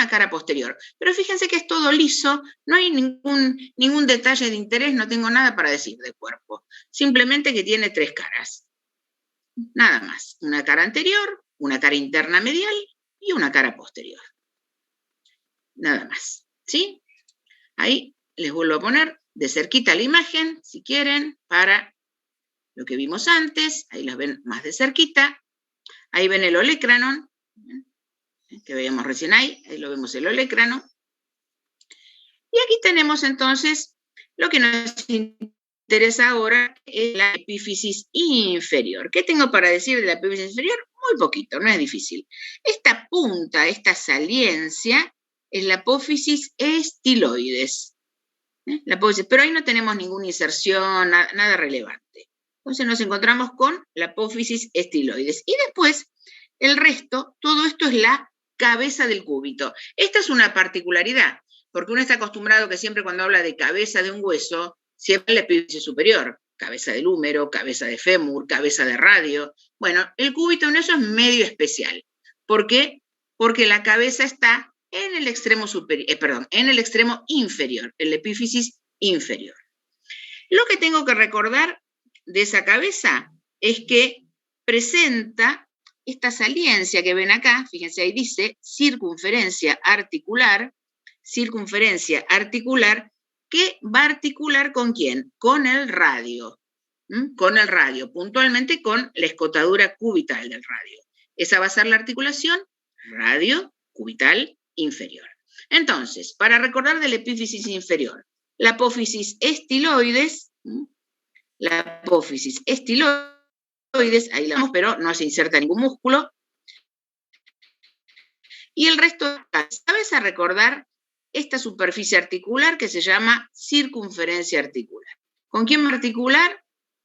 cara posterior. Pero fíjense que es todo liso, no hay ningún detalle de interés, no tengo nada para decir del cuerpo. Simplemente que tiene 3 caras. Nada más. Una cara anterior, una cara interna medial y una cara posterior. Nada más. ¿Sí? Ahí les vuelvo a poner de cerquita la imagen, si quieren, para lo que vimos antes. Ahí los ven más de cerquita. Ahí ven el olecranon, que veíamos recién ahí lo vemos el olecrano. Y aquí tenemos entonces lo que nos interesa ahora, es la epífisis inferior. ¿Qué tengo para decir de la epífisis inferior? Muy poquito, no es difícil. Esta punta, esta saliencia, es la apófisis estiloides. Pero ahí no tenemos ninguna inserción, nada relevante. Entonces nos encontramos con la apófisis estiloides. Y después, el resto, todo esto es la cabeza del cúbito. Esta es una particularidad, porque uno está acostumbrado que siempre cuando habla de cabeza de un hueso, siempre la epífisis superior, cabeza del húmero, cabeza de fémur, cabeza de radio. Bueno, el cúbito en eso es medio especial. ¿Por qué? Porque la cabeza está en el extremo superior, en el extremo inferior, el epífisis inferior. Lo que tengo que recordar de esa cabeza es que presenta esta saliencia que ven acá, fíjense ahí dice circunferencia articular, que va a articular ¿con quién? Con el radio. Con el radio, puntualmente con la escotadura cubital del radio. Esa va a ser la articulación radio cubital inferior. Entonces, para recordar de la epífisis inferior, la apófisis estiloides, ahí la vemos, pero no se inserta ningún músculo. Y el resto, ¿sabes a recordar esta superficie articular que se llama circunferencia articular? ¿Con quién va a articular?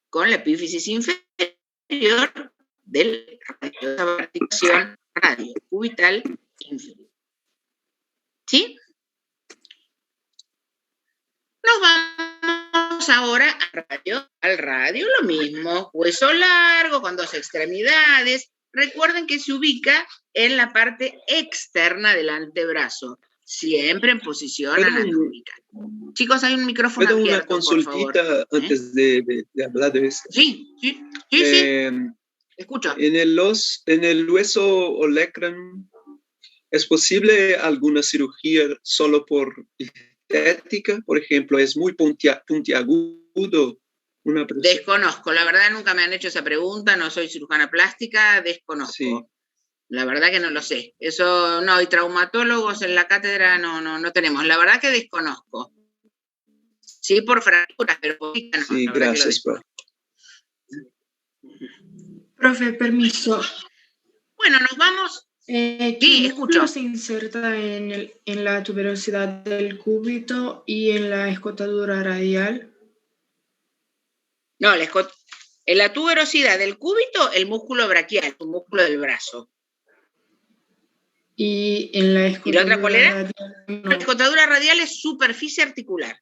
Con la epífisis inferior del radio, la articulación radio cubital inferior. ¿Sí? Nos vamos ahora al radio, lo mismo, hueso largo, con 2 extremidades. Recuerden que se ubica en la parte externa del antebrazo, siempre en posición anatómica. Chicos, hay un micrófono abierto, una consultita por favor, antes de hablar de esto. Sí. Escucho. En el hueso olecranon, ¿es posible alguna cirugía solo por estética? Por ejemplo, es muy puntiagudo. Desconozco, la verdad nunca me han hecho esa pregunta, no soy cirujana plástica, desconozco. Sí. La verdad que no lo sé. Eso no, y traumatólogos en la cátedra no tenemos. La verdad que desconozco. Sí, por fracturas, pero por no. Sí, gracias, profe. Profe, permiso. Bueno, nos vamos. ¿Qué músculo se inserta en la tuberosidad del cúbito y en la escotadura radial? No, en la tuberosidad del cúbito, el músculo braquial, el músculo del brazo. ¿Y en la escotadura radial? ¿Y la otra cuál era? No. La escotadura radial es superficie articular.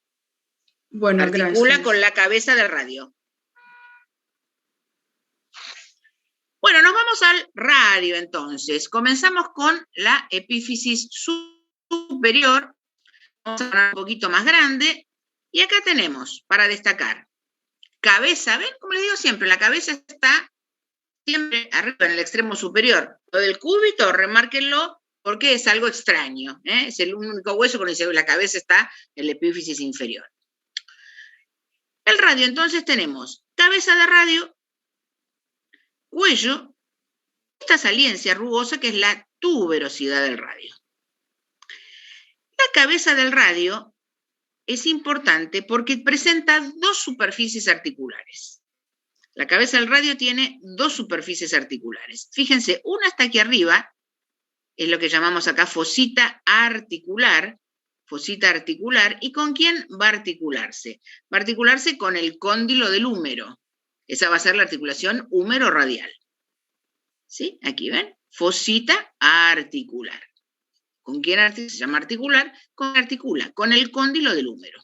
Bueno, articula gracias. Con la cabeza del radio. Bueno, nos vamos al radio entonces. Comenzamos con la epífisis superior. Vamos a poner un poquito más grande. Y acá tenemos, para destacar, cabeza. ¿Ven? Como les digo siempre, la cabeza está siempre arriba, en el extremo superior. Lo del cúbito, remárquenlo, porque es algo extraño. Es el único hueso con el que la cabeza está en la epífisis inferior. El radio, entonces, tenemos cabeza de radio, cuello, esta saliencia rugosa que es la tuberosidad del radio. La cabeza del radio es importante porque presenta 2 superficies articulares. La cabeza del radio tiene 2 superficies articulares. Fíjense, una está aquí arriba, es lo que llamamos acá fosita articular, ¿y con quién va a articularse? Va a articularse con el cóndilo del húmero. Esa va a ser la articulación húmero-radial. ¿Sí? Aquí ven, fosita articular. ¿Con quién se llama articular? Con el cóndilo del húmero.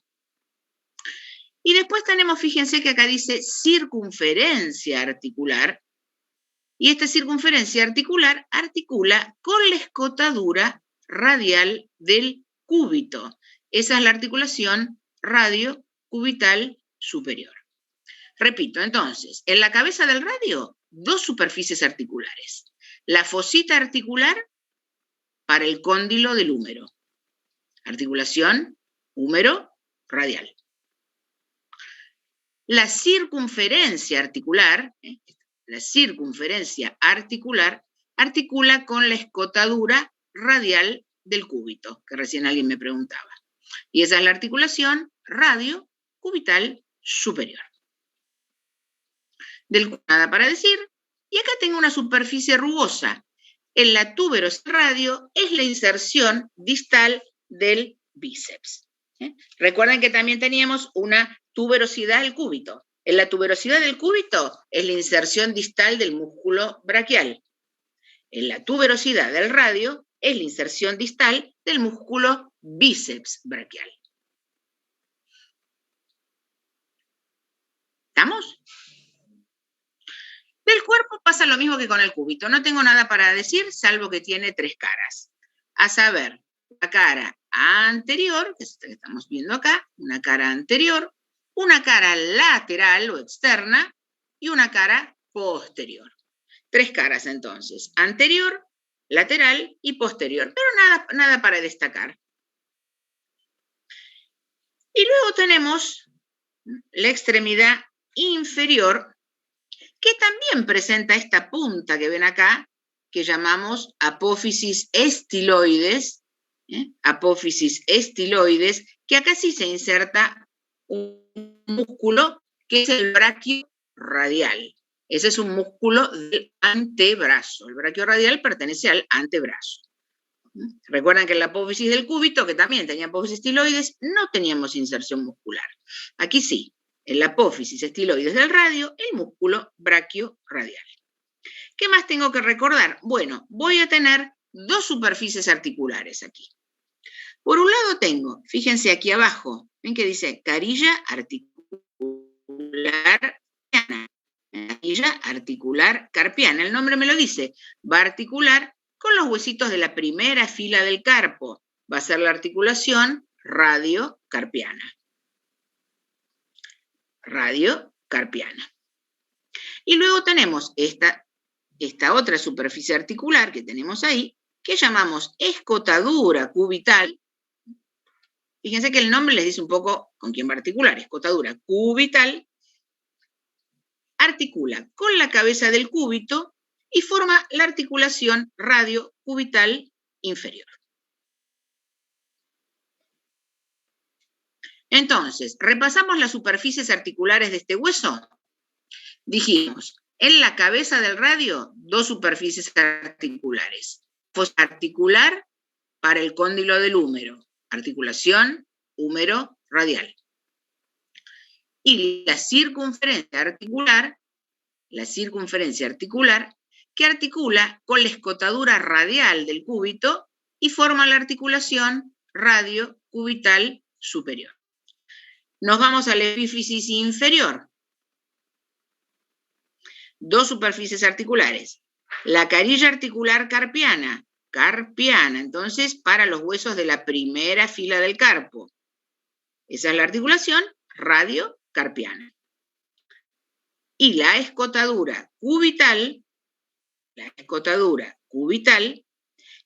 Y después tenemos, fíjense que acá dice circunferencia articular. Y esta circunferencia articular articula con la escotadura radial del cúbito. Esa es la articulación radio-cubital superior. Repito, entonces, en la cabeza del radio, dos superficies articulares. La fosita articular para el cóndilo del húmero. Articulación húmero-radial. La circunferencia articular articula con la escotadura radial del cúbito, que recién alguien me preguntaba. Y esa es la articulación radio-cubital superior. Del nada para decir, y acá tengo una superficie rugosa. En la tuberosidad radio es la inserción distal del bíceps. Recuerden que también teníamos una tuberosidad del cúbito. En la tuberosidad del cúbito es la inserción distal del músculo braquial. En la tuberosidad del radio es la inserción distal del músculo bíceps braquial. ¿Estamos? Del cuerpo pasa lo mismo que con el cúbito. No tengo nada para decir, salvo que tiene tres caras. A saber, la cara anterior, que estamos viendo acá, una cara anterior, una cara lateral o externa y una cara posterior. Tres caras entonces, anterior, lateral y posterior, pero nada para destacar. Y luego tenemos la extremidad inferior, que también presenta esta punta que ven acá, que llamamos apófisis estiloides, apófisis estiloides, que acá sí se inserta un músculo que es el braquio radial. Ese es un músculo del antebrazo. El braquio radial pertenece al antebrazo. Recuerdan que en la apófisis del cúbito, que también tenía apófisis estiloides, no teníamos inserción muscular. Aquí sí. En la apófisis estiloides del radio, el músculo braquio-radial. ¿Qué más tengo que recordar? Bueno, voy a tener dos superficies articulares aquí. Por un lado tengo, fíjense aquí abajo, ven que dice carilla articular carpiana. Carilla articular carpiana. El nombre me lo dice. Va a articular con los huesitos de la primera fila del carpo. Va a ser la articulación radio-carpiana. Radio-carpiana. Y luego tenemos esta otra superficie articular que tenemos ahí, que llamamos escotadura cubital. Fíjense que el nombre les dice un poco con quién va a articular. Escotadura cubital. Articula con la cabeza del cúbito y forma la articulación radio-cubital inferior. Entonces, repasamos las superficies articulares de este hueso. Dijimos, en la cabeza del radio, dos superficies articulares. Fosa articular para el cóndilo del húmero, articulación húmero-radial. Y la circunferencia articular, que articula con la escotadura radial del cúbito y forma la articulación radio-cubital superior. Nos vamos a la epífisis inferior. Dos superficies articulares. La carilla articular carpiana, entonces para los huesos de la primera fila del carpo. Esa es la articulación radio-carpiana. Y la escotadura cubital,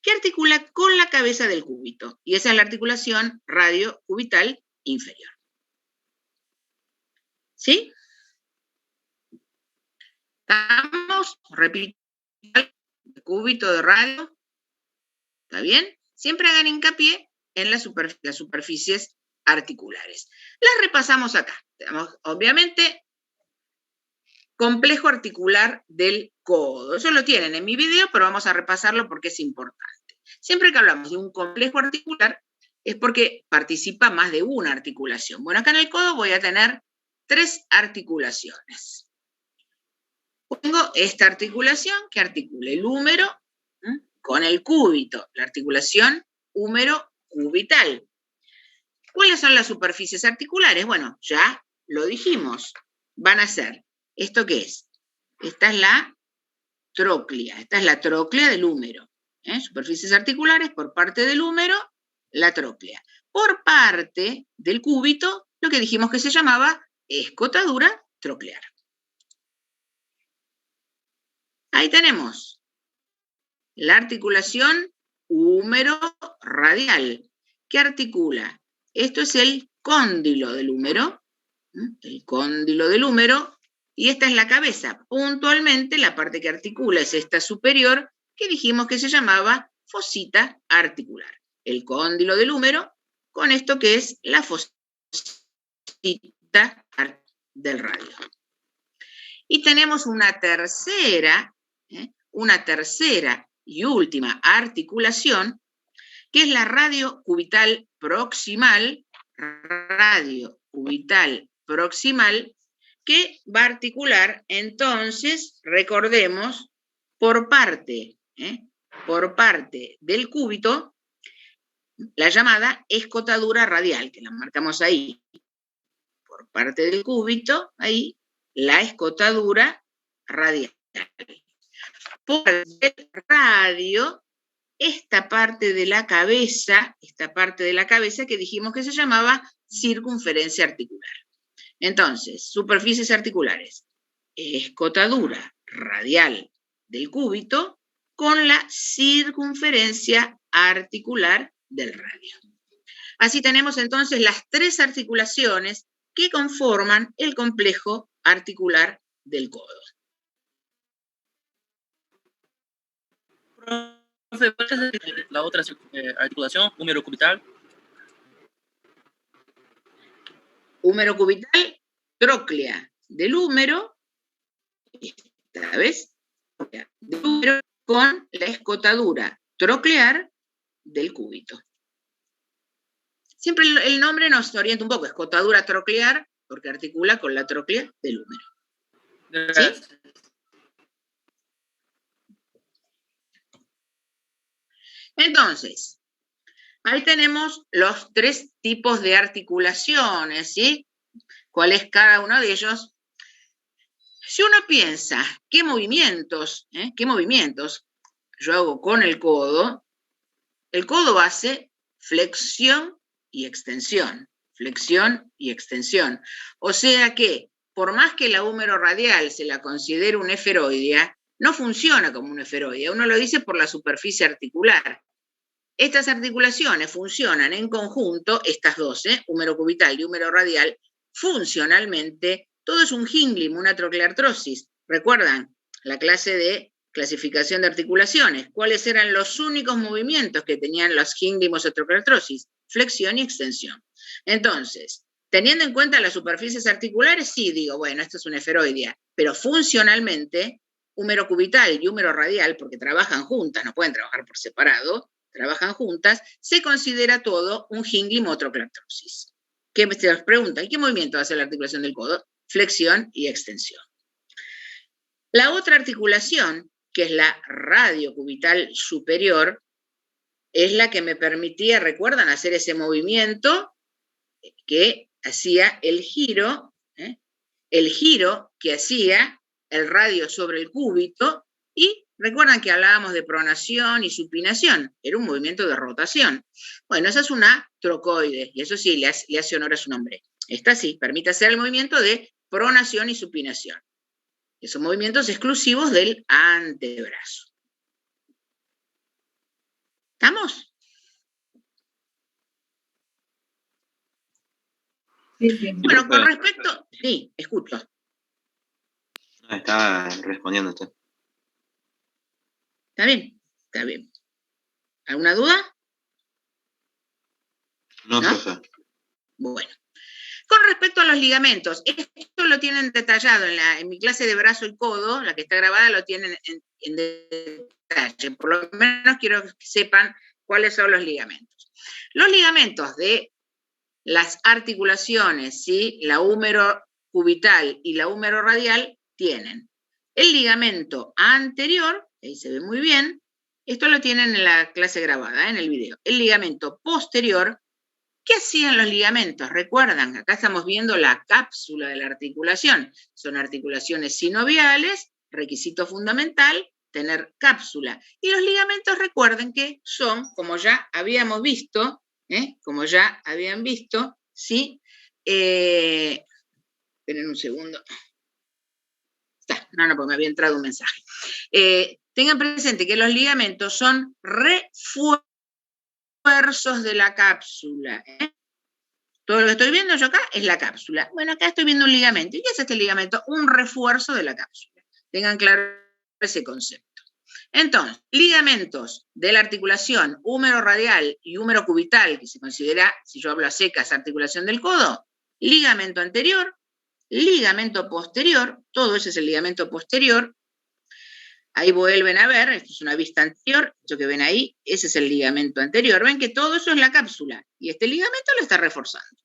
que articula con la cabeza del cúbito. Y esa es la articulación radio-cubital inferior. ¿Sí? Estamos, repito, el cúbito de radio. ¿Está bien? Siempre hagan hincapié en las superficies articulares. Las repasamos acá. Tenemos, obviamente, complejo articular del codo. Eso lo tienen en mi video, pero vamos a repasarlo porque es importante. Siempre que hablamos de un complejo articular, es porque participa más de una articulación. Bueno, acá en el codo voy a tener tres articulaciones. Tengo esta articulación que articula el húmero con el cúbito, la articulación húmero-cubital. ¿Cuáles son las superficies articulares? Bueno, ya lo dijimos. Van a ser, ¿esto qué es? Esta es la tróclea del húmero. superficies articulares, por parte del húmero, la tróclea. Por parte del cúbito, lo que dijimos que se llamaba escotadura troclear. Ahí tenemos la articulación húmero-radial. ¿Qué articula? Esto es el cóndilo del húmero, y esta es la cabeza. Puntualmente, la parte que articula es esta superior, que dijimos que se llamaba fosita articular. El cóndilo del húmero, con esto que es la fosita del radio. Y tenemos una tercera y última articulación, que es la radiocubital proximal, que va a articular, entonces, recordemos, por parte del cúbito, la llamada escotadura radial, que la marcamos ahí. Por parte del cúbito, ahí, la escotadura radial. Por el radio, esta parte de la cabeza que dijimos que se llamaba circunferencia articular. Entonces, superficies articulares, escotadura radial del cúbito con la circunferencia articular del radio. Así tenemos entonces las tres articulaciones que conforman el complejo articular del codo. Profe, ¿cuál es la otra articulación, húmero cubital? Húmero cubital, tróclea del húmero, esta vez, del húmero con la escotadura troclear del cúbito. Siempre el nombre nos orienta un poco, escotadura troclear, porque articula con la tróclea del húmero. ¿Sí? Entonces, ahí tenemos los tres tipos de articulaciones, ¿sí? ¿Cuál es cada uno de ellos? Si uno piensa, ¿qué movimientos yo hago con el codo hace flexión y extensión, O sea que, por más que la húmero radial se la considere una esferoidea, no funciona como una esferoidea, uno lo dice por la superficie articular. Estas articulaciones funcionan en conjunto, estas dos, húmero cubital y húmero radial, funcionalmente, todo es un Hinglim, una trocleartrosis. ¿Recuerdan la clase de clasificación de articulaciones? ¿Cuáles eran los únicos movimientos que tenían los Hinglimos o trocleartrosis? Flexión y extensión. Entonces, teniendo en cuenta las superficies articulares, sí digo, bueno, esto es una esferoidea, pero funcionalmente, húmero cubital y húmero radial, porque trabajan juntas, no pueden trabajar por separado, trabajan juntas, se considera todo un Hinglim o trocleartrosis. ¿Qué se os pregunta? ¿Y qué movimiento hace la articulación del codo? Flexión y extensión. La otra articulación, que es la radiocubital superior, es la que me permitía, ¿recuerdan?, hacer ese movimiento que hacía el giro que hacía el radio sobre el cúbito, y recuerdan que hablábamos de pronación y supinación, era un movimiento de rotación. Bueno, esa es una trocoide, y eso sí, le hace honor a su nombre. Esta sí, permite hacer el movimiento de pronación y supinación. Esos movimientos exclusivos del antebrazo. ¿Estamos? Sí. Bueno, con respecto... Sí, escucho. Estaba respondiendo usted. Está bien. ¿Alguna duda? No, profe. Bueno. Con respecto a los ligamentos, esto lo tienen detallado en mi clase de brazo y codo, la que está grabada lo tienen en detalle. Por lo menos quiero que sepan cuáles son los ligamentos. Los ligamentos de las articulaciones, ¿sí?, la húmero cubital y la húmero radial, tienen el ligamento anterior, ahí se ve muy bien, esto lo tienen en la clase grabada, en el video. El ligamento posterior. ¿Qué hacían los ligamentos? Recuerdan, acá estamos viendo la cápsula de la articulación. Son articulaciones sinoviales, requisito fundamental, tener cápsula. Y los ligamentos, recuerden que son, como ya habíamos visto, ¿sí? Esperen un segundo. No, porque me había entrado un mensaje. Tengan presente que los ligamentos son refuerzos de la cápsula. Todo lo que estoy viendo yo acá es la cápsula. Bueno, acá estoy viendo un ligamento. ¿Y qué es este ligamento? Un refuerzo de la cápsula. Tengan claro ese concepto. Entonces, ligamentos de la articulación húmero radial y húmero cubital, que se considera, si yo hablo a secas, articulación del codo, ligamento anterior, ligamento posterior, todo eso es el ligamento posterior. Ahí vuelven a ver, esto es una vista anterior, esto que ven ahí, ese es el ligamento anterior. Ven que todo eso es la cápsula y este ligamento lo está reforzando.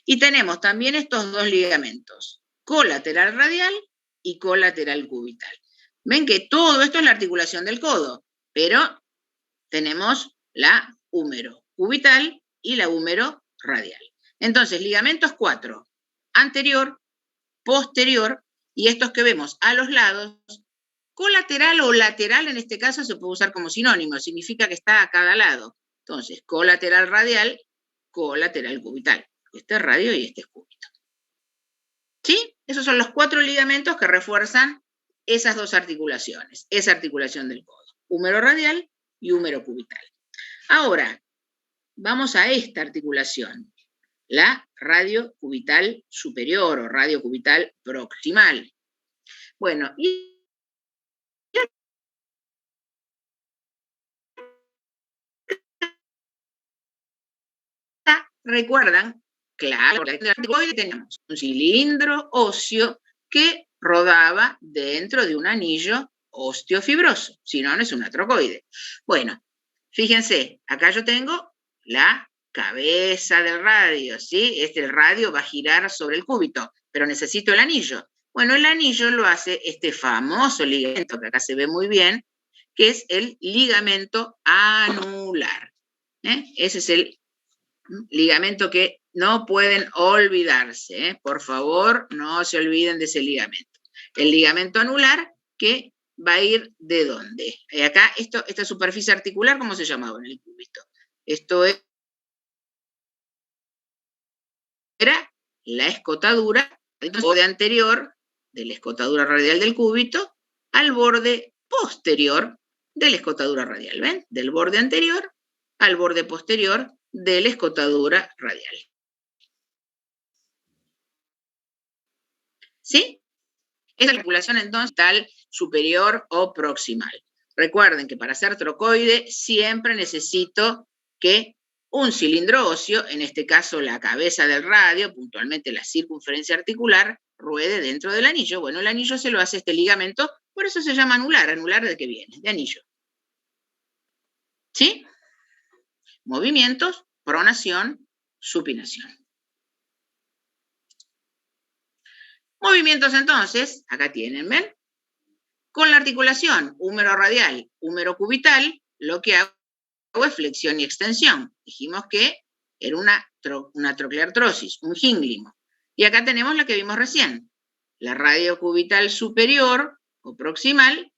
Y tenemos también estos dos ligamentos, colateral radial y colateral cubital. Ven que todo esto es la articulación del codo, pero tenemos la húmero cubital y la húmero radial. Entonces, ligamentos 4, anterior, posterior, y estos que vemos a los lados, colateral o lateral en este caso se puede usar como sinónimo, significa que está a cada lado. Entonces, colateral radial, colateral cubital. Este es radio y este es cúbito. ¿Sí? Esos son los 4 ligamentos que refuerzan esas dos articulaciones, esa articulación del codo, húmero radial y húmero cubital. Ahora, vamos a esta articulación, la radio cubital superior o radio cubital proximal. Bueno, y recuerdan, claro, en el articuloide teníamos un cilindro óseo que rodaba dentro de un anillo osteofibroso, si no, no es un trocoide. Bueno, fíjense, acá yo tengo la cabeza del radio, ¿sí? El radio va a girar sobre el cúbito, pero necesito el anillo. Bueno, el anillo lo hace este famoso ligamento, que acá se ve muy bien, que es el ligamento anular. Ese es el ligamento que no pueden olvidarse, por favor, no se olviden de ese ligamento. El ligamento anular que va a ir ¿de dónde? Acá, esta superficie articular, ¿cómo se llamaba en el cúbito? Esto era la escotadura, el borde anterior de la escotadura radial del cúbito al borde posterior de la escotadura radial, ¿ven? Del borde anterior al borde posterior de la escotadura radial. ¿Sí? Esta articulación entonces tal superior o proximal. Recuerden que para ser trocoide siempre necesito que un cilindro óseo, en este caso la cabeza del radio, puntualmente la circunferencia articular, ruede dentro del anillo. Bueno, el anillo se lo hace este ligamento, por eso se llama anular. ¿Anular de qué viene? De anillo. ¿Sí? Movimientos, pronación, supinación. Movimientos entonces, acá tienen, ¿ven? Con la articulación húmero radial, húmero cubital, lo que hago es flexión y extensión. Dijimos que era una trocleartrosis, un gínglimo. Y acá tenemos la que vimos recién. La radio cubital superior o proximal,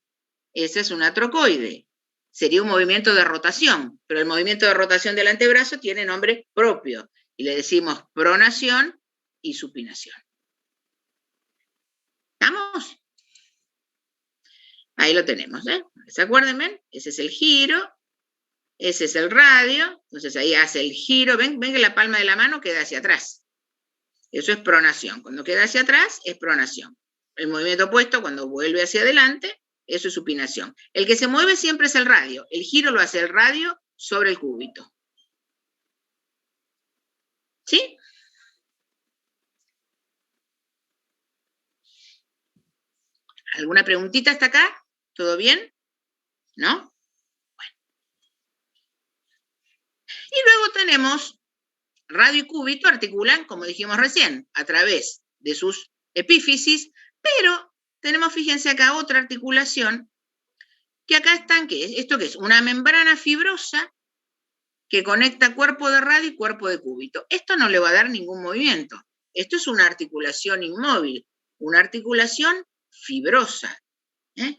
esa es una trocoide. Sería un movimiento de rotación, pero el movimiento de rotación del antebrazo tiene nombre propio. Y le decimos pronación y supinación. ¿Estamos? Ahí lo tenemos, ¿Se acuerdan? ¿Ven? Ese es el giro, ese es el radio, entonces ahí hace el giro, ven que la palma de la mano queda hacia atrás. Eso es pronación. Cuando queda hacia atrás es pronación. El movimiento opuesto, cuando vuelve hacia adelante, eso es supinación. El que se mueve siempre es el radio. El giro lo hace el radio sobre el cúbito. ¿Sí? ¿Alguna preguntita hasta acá? ¿Todo bien? ¿No? Bueno. Y luego tenemos radio y cúbito articulan, como dijimos recién, a través de sus epífisis, pero tenemos, fíjense acá, otra articulación, que acá están, ¿esto qué es? Una membrana fibrosa que conecta cuerpo de radio y cuerpo de cúbito. Esto no le va a dar ningún movimiento. Esto es una articulación inmóvil, una articulación fibrosa.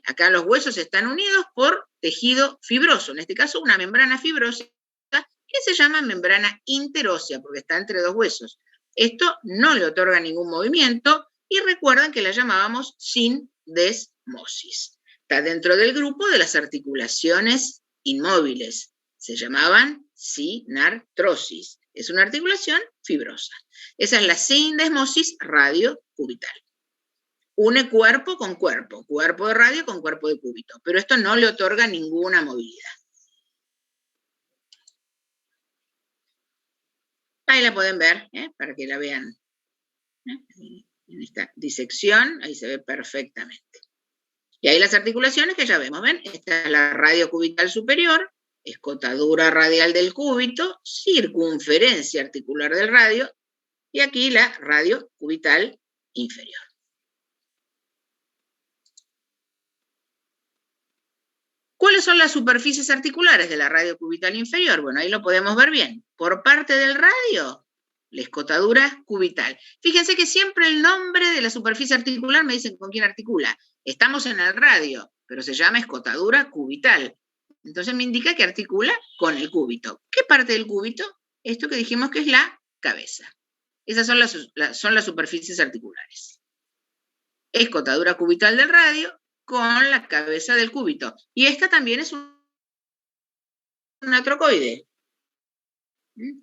Acá los huesos están unidos por tejido fibroso, en este caso una membrana fibrosa que se llama membrana interósea, porque está entre dos huesos. Esto no le otorga ningún movimiento y recuerdan que la llamábamos sindesmosis. Está dentro del grupo de las articulaciones inmóviles. Se llamaban sinartrosis. Es una articulación fibrosa. Esa es la sindesmosis radiocubital. Une cuerpo con cuerpo de radio con cuerpo de cúbito, pero esto no le otorga ninguna movilidad. Ahí la pueden ver, para que la vean. En esta disección, ahí se ve perfectamente. Y ahí las articulaciones que ya vemos, ¿ven? Esta es la radio cubital superior, escotadura radial del cúbito, circunferencia articular del radio, y aquí la radio cubital inferior. ¿Cuáles son las superficies articulares de la radio cubital inferior? Bueno, ahí lo podemos ver bien. Por parte del radio, la escotadura cubital. Fíjense que siempre el nombre de la superficie articular me dicen con quién articula. Estamos en el radio, pero se llama escotadura cubital. Entonces me indica que articula con el cúbito. ¿Qué parte del cúbito? Esto que dijimos que es la cabeza. Esas son las superficies articulares. Escotadura cubital del radio con la cabeza del cúbito. Y esta también es una trocoide.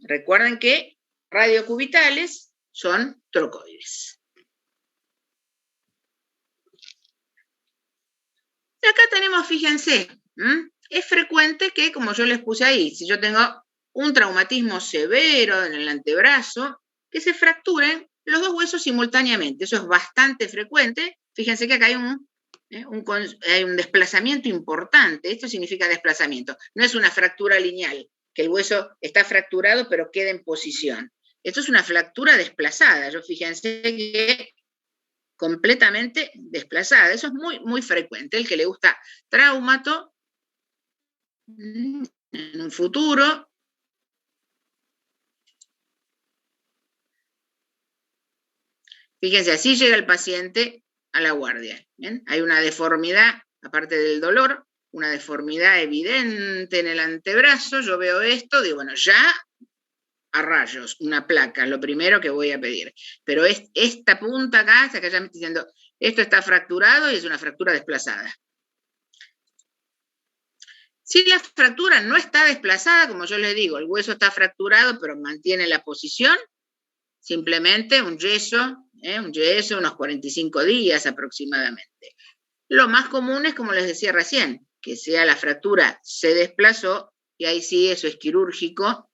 Recuerden que radiocubitales son trocoides. Y acá tenemos, fíjense, es frecuente que, como yo les puse ahí, si yo tengo un traumatismo severo en el antebrazo, que se fracturen los dos huesos simultáneamente. Eso es bastante frecuente. Fíjense que acá hay un desplazamiento importante. Esto significa desplazamiento. No es una fractura lineal, que el hueso está fracturado pero queda en posición. Esto es una fractura desplazada. Fíjense que completamente desplazada. Eso es muy, muy frecuente. El que le gusta traumato en un futuro. Fíjense, así llega el paciente a la guardia. ¿Bien? Hay una deformidad, aparte del dolor, una deformidad evidente en el antebrazo. Yo veo esto, digo, bueno, ya a rayos, una placa, lo primero que voy a pedir. Pero esta punta acá, hasta que ya me estoy diciendo, esto está fracturado y es una fractura desplazada. Si la fractura no está desplazada, como yo les digo, el hueso está fracturado pero mantiene la posición, simplemente un yeso, unos 45 días aproximadamente. Lo más común es, como les decía recién, que sea la fractura se desplazó, y ahí sí eso es quirúrgico.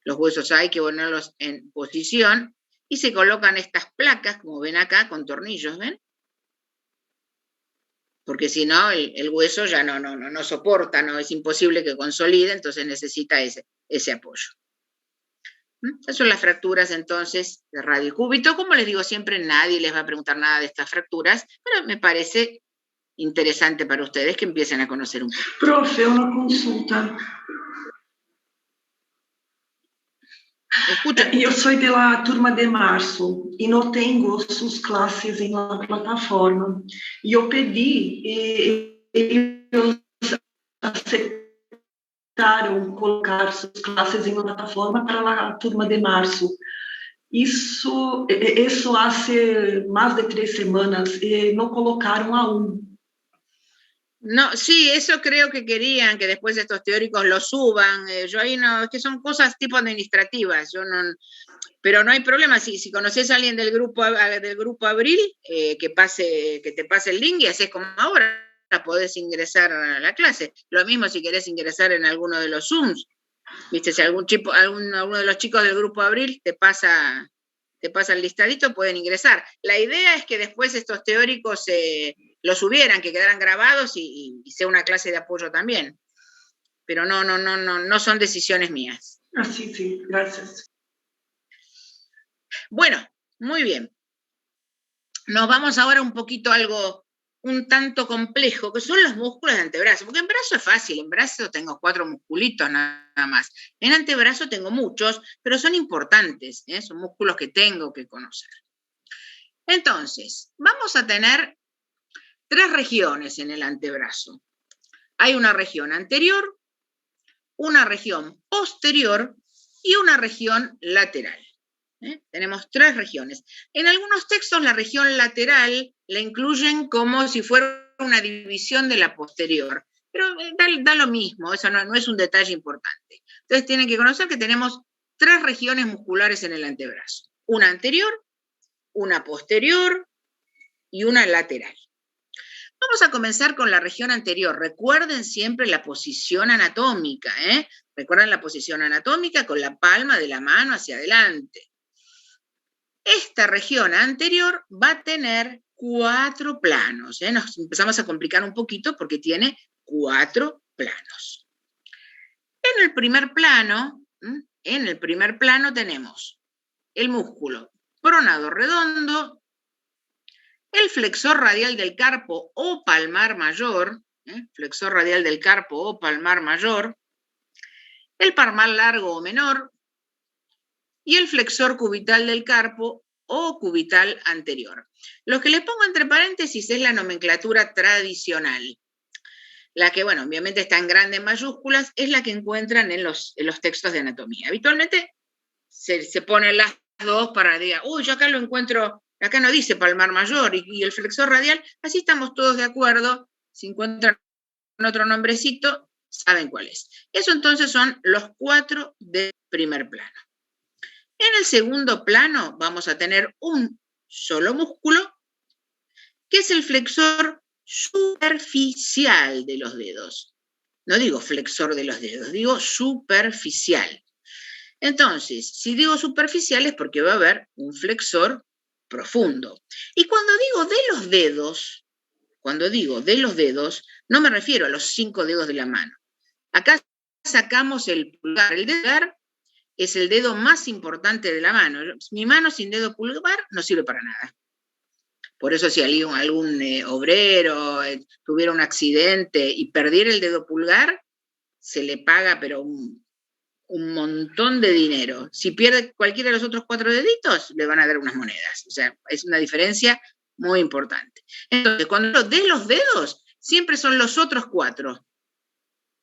Los huesos hay que ponerlos en posición y se colocan estas placas, como ven acá, con tornillos, ¿ven? Porque si no, el hueso ya no soporta, no es imposible que consolide, entonces necesita ese apoyo. Esas son las fracturas, entonces, de radiocúbito. Como les digo siempre, nadie les va a preguntar nada de estas fracturas, pero me parece interesante para ustedes que empiecen a conocer un poco. Profe, una consulta. Escucha. Eu sou de la turma de março e não tenho suas classes em la plataforma. E eu pedi e eles aceitaram colocar suas classes em la plataforma para a turma de março. Isso há mais de 3 semanas e não colocaram aún. No, sí, eso creo que querían que después estos teóricos lo suban. Yo ahí no, es que son cosas tipo administrativas. Pero no hay problema. Si conoces a alguien del grupo Abril, que te pase el link y haces como ahora, podés ingresar a la clase. Lo mismo si querés ingresar en alguno de los Zooms. Viste, si alguno de los chicos del grupo Abril te pasa el listadito, pueden ingresar. La idea es que después estos teóricos lo subieran, que quedaran grabados y sea una clase de apoyo también. Pero no son decisiones mías. Sí, gracias. Bueno, muy bien. Nos vamos ahora un poquito a algo un tanto complejo, que son los músculos de antebrazo. Porque en brazo es fácil, en brazo tengo 4 musculitos nada más. En antebrazo tengo muchos, pero son importantes, son músculos que tengo que conocer. Entonces, vamos a tener tres regiones en el antebrazo. Hay una región anterior, una región posterior y una región lateral. Tenemos tres regiones. En algunos textos la región lateral la incluyen como si fuera una división de la posterior, pero da lo mismo, eso no es un detalle importante. Entonces tienen que conocer que tenemos tres regiones musculares en el antebrazo. Una anterior, una posterior y una lateral. Vamos a comenzar con la región anterior. Recuerden siempre la posición anatómica, ¿eh? Recuerden la posición anatómica con la palma de la mano hacia adelante. Esta región anterior va a tener 4 planos, ¿eh? Nos empezamos a complicar un poquito porque tiene 4 planos. En el primer plano tenemos el músculo pronador redondo, el flexor radial del carpo o palmar mayor, flexor radial del carpo o palmar mayor, el palmar largo o menor, y el flexor cubital del carpo o cubital anterior. Lo que les pongo entre paréntesis es la nomenclatura tradicional. La que, bueno, obviamente está en grandes mayúsculas, es la que encuentran en los textos de anatomía. Habitualmente se ponen las dos para decir, uy, yo acá lo encuentro, acá no dice palmar mayor y el flexor radial, así estamos todos de acuerdo. Si encuentran otro nombrecito, saben cuál es. Eso entonces son los 4 del primer plano. En el segundo plano vamos a tener un solo músculo, que es el flexor superficial de los dedos. No digo flexor de los dedos, digo superficial. Entonces, si digo superficial es porque va a haber un flexor profundo. Y cuando digo de los dedos, no me refiero a los 5 dedos de la mano. Acá sacamos el pulgar. El pulgar es el dedo más importante de la mano. Mi mano sin dedo pulgar no sirve para nada. Por eso si algún obrero tuviera un accidente y perdiera el dedo pulgar, se le paga pero un montón de dinero. Si pierde cualquiera de los otros 4 deditos, le van a dar unas monedas. O sea, es una diferencia muy importante. Entonces, cuando hablo de los dedos, siempre son los otros 4.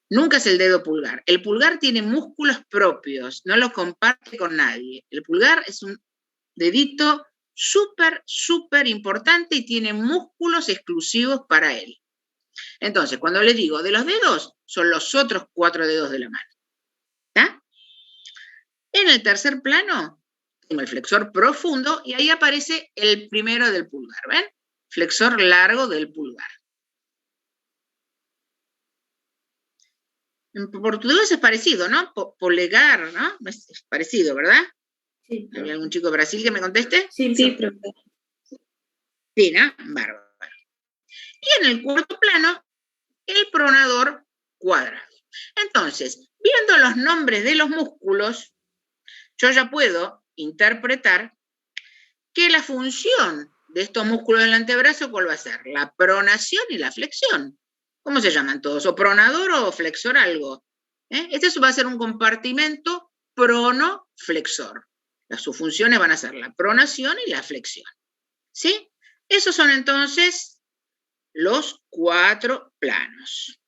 Nunca es el dedo pulgar. El pulgar tiene músculos propios, no lo comparte con nadie. El pulgar es un dedito súper importante y tiene músculos exclusivos para él. Entonces, cuando les digo de los dedos, son los otros 4 dedos de la mano. ¿Está? En el tercer plano, tengo el flexor profundo y ahí aparece el primero del pulgar. ¿Ven? Flexor largo del pulgar. En portugués es parecido, ¿no? Polegar, ¿no? Es parecido, ¿verdad? Sí. ¿Hay algún chico de Brasil que me conteste? Sí, profesor. Sí, ¿no? Bárbaro. Y en el cuarto plano, el pronador cuadrado. Entonces, viendo los nombres de los músculos, yo ya puedo interpretar que la función de estos músculos del antebrazo, ¿cuál va a ser? La pronación y la flexión. ¿Cómo se llaman todos? ¿O pronador o flexor algo? Este va a ser un compartimento prono-flexor. Sus funciones van a ser la pronación y la flexión. ¿Sí? Esos son entonces los 4 planos.